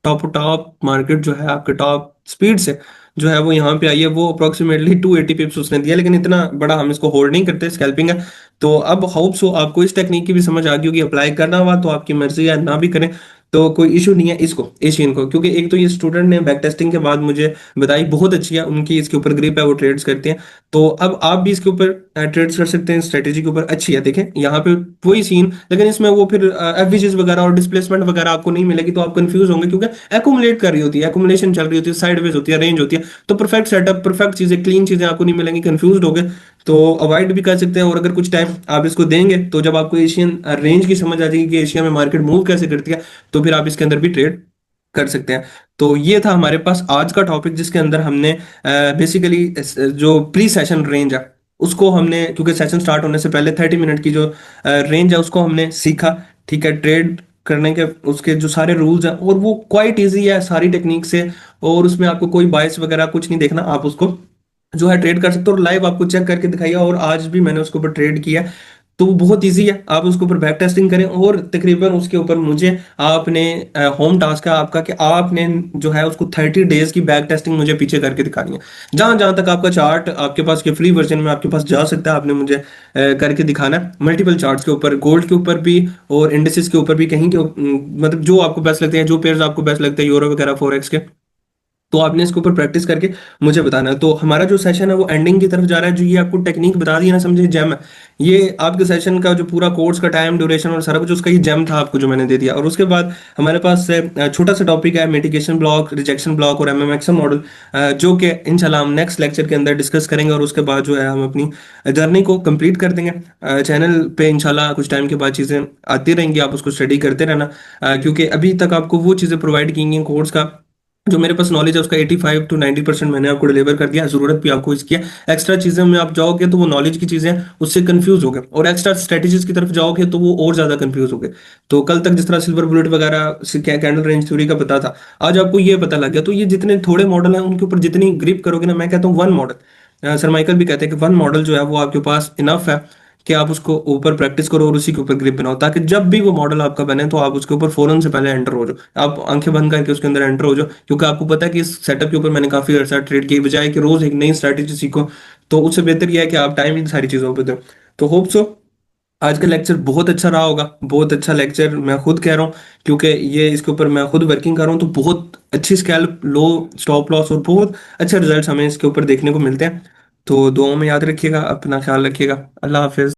टॉप टॉप मार्केट जो है आपके टॉप स्पीड से जो है वो यहाँ पे आई है, वो अप्रोक्सीमेटली 280 पिप्स उसने दिया, लेकिन इतना बड़ा हम इसको होल्ड नहीं करते, स्कैल्पिंग है। तो अब होप सो आपको इस टेक्निक की भी समझ आ गई होगी, अप्लाई करना हुआ तो आपकी मर्जी है, ना भी करें तो कोई इशू नहीं है इसको, एशियन को, क्योंकि एक तो ये स्टूडेंट ने बैक टेस्टिंग के बाद मुझे बताई बहुत अच्छी है, उनकी इसके ऊपर ग्रिप है, वो ट्रेड्स करते हैं। तो अब आप भी इसके ऊपर ट्रेड्स कर सकते हैं, स्ट्रेटेजी के ऊपर अच्छी है। देखें यहाँ पे वही सीन, लेकिन इसमें वो फिर एफवीजीज वगैरह और डिस्प्लेसमेंट वगैरह आपको नहीं मिलेगी, तो आप कंफ्यूज होंगे, क्योंकि एक्यूमुलेट कर रही होती है, एक्यूमुलेशन चल रही होती है, साइडवेज होती है, रेंज होती है, तो परफेक्ट सेटअप, परफेक्ट चीजें, क्लीन चीजें आपको नहीं मिलेंगी, कंफ्यूज हो गए। तो अवॉइड भी कर सकते हैं, और अगर कुछ टाइम आप इसको देंगे तो जब आपको एशियन रेंज की समझ आ जाएगी कि एशिया में मार्केट मूव कैसे करती है, तो फिर आप इसके अंदर भी ट्रेड कर सकते हैं। तो ये था हमारे पास आज का टॉपिक, जिसके अंदर हमने बेसिकली जो प्री सेशन रेंज है उसको हमने, क्योंकि सेशन स्टार्ट होने से पहले 30 मिनट की जो रेंज है उसको हमने सीखा। ठीक है, ट्रेड करने के उसके जो सारे रूल्स हैं, और वो क्वाइट इजी है सारी टेक्निक से, और उसमें आपको कोई बायस वगैरह कुछ नहीं देखना, आप उसको जो है ट्रेड कर सकते हो, और लाइव आपको चेक करके दिखाइए, और आज भी मैंने उसके ऊपर ट्रेड किया। तो वो बहुत इजी है, आप उसके ऊपर बैक टेस्टिंग करें, और तकरीबन उसके ऊपर मुझे आपने होम टास्क है आपका कि आपने जो है उसको 30 डेज की बैक टेस्टिंग मुझे पीछे करके दिखानी है। जहां जहां तक आपका चार्ट आपके पास के फ्री वर्जन में आपके पास जा सकता है, आपने मुझे करके दिखाना है, मल्टीपल चार्ट्स के ऊपर, गोल्ड के ऊपर भी और इंडिसेस के ऊपर भी, कहीं के मतलब जो आपको बेस्ट लगते हैं, जो पेयर्स आपको बेस्ट लगते हैं यूरो वगैरह फॉरेक्स के, तो आपने इसके ऊपर प्रैक्टिस करके मुझे बताना है। तो हमारा जो सेशन है वो एंडिंग की तरफ जा रहा है। जो ये आपको टेक्निक बता दी है ना, समझे, जेम है ये आपके सेशन का, जो पूरा कोर्स का टाइम ड्यूरेशन और सारा कुछ उसका ये जेम था आपको जो मैंने दे दिया। और उसके बाद हमारे पास छोटा सा टॉपिक है मिटिगेशन ब्लॉक, रिजेक्शन ब्लॉक और एमएमएक्सएम मॉडल, जो कि इंशाल्लाह हम नेक्स्ट लेक्चर के अंदर डिस्कस करेंगे, और उसके बाद जो है हम अपनी जर्नी को कंप्लीट कर देंगे। चैनल पे इंशाल्लाह कुछ टाइम के बाद चीज़ें आती रहेंगी, आप उसको स्टडी करते रहना, क्योंकि अभी तक आपको वो चीज़ें प्रोवाइड की गई कोर्स का, जो मेरे पास नॉलेज है उसका 85 to 90% मैंने आपको डिलीवर कर दिया, जरूरत भी आपको इसकी है। एक्स्ट्रा चीजें में आप जाओगे तो वो नॉलेज की चीजें हैं उससे कंफ्यूज हो गए, और एक्स्ट्रा स्ट्रेटेजीज की तरफ जाओगे तो वो और ज्यादा कंफ्यूज हो गए। तो कल तक जिस तरह सिल्वर बुलेट वगैरह से क्या कैंडल रेंज थ्योरी का पता था, आज आपको ये पता लग गया। तो ये जितने थोड़े मॉडल हैं उनके ऊपर जितनी ग्रिप करोगे ना, मैं कहता हूँ वन मॉडल, सर माइकल भी कहते हैं कि वन मॉडल जो है वो आपके पास इनफ है कि आप उसको ऊपर प्रैक्टिस करो और उसी के ऊपर ग्रिप बनाओ, ताकि जब भी वो मॉडल आपका बने तो आप उसके ऊपर फौरन से पहले एंटर हो जाओ, आप आंखें बंद करके उसके अंदर एंटर हो जाओ, क्योंकि आपको पता है कि इस सेटअप के ऊपर मैंने काफी अर्सा ट्रेड किया, बजाय कि रोज एक नई स्ट्रैटेजी सीखो, तो उससे बेहतर यह है कि आप टाइम इन सारी चीजों पर दो। तो होप सो आज का लेक्चर बहुत अच्छा रहा होगा, बहुत अच्छा लेक्चर मैं खुद कह रहा हूँ, क्योंकि ये इसके ऊपर मैं खुद वर्किंग कर रहा हूँ, तो बहुत अच्छी स्कैल्प, लो स्टॉप लॉस और बहुत अच्छे रिजल्ट्स हमें इसके ऊपर देखने को मिलते हैं। तो दुआओं में याद रखिएगा, अपना ख्याल रखिएगा, अल्लाह हाफिज।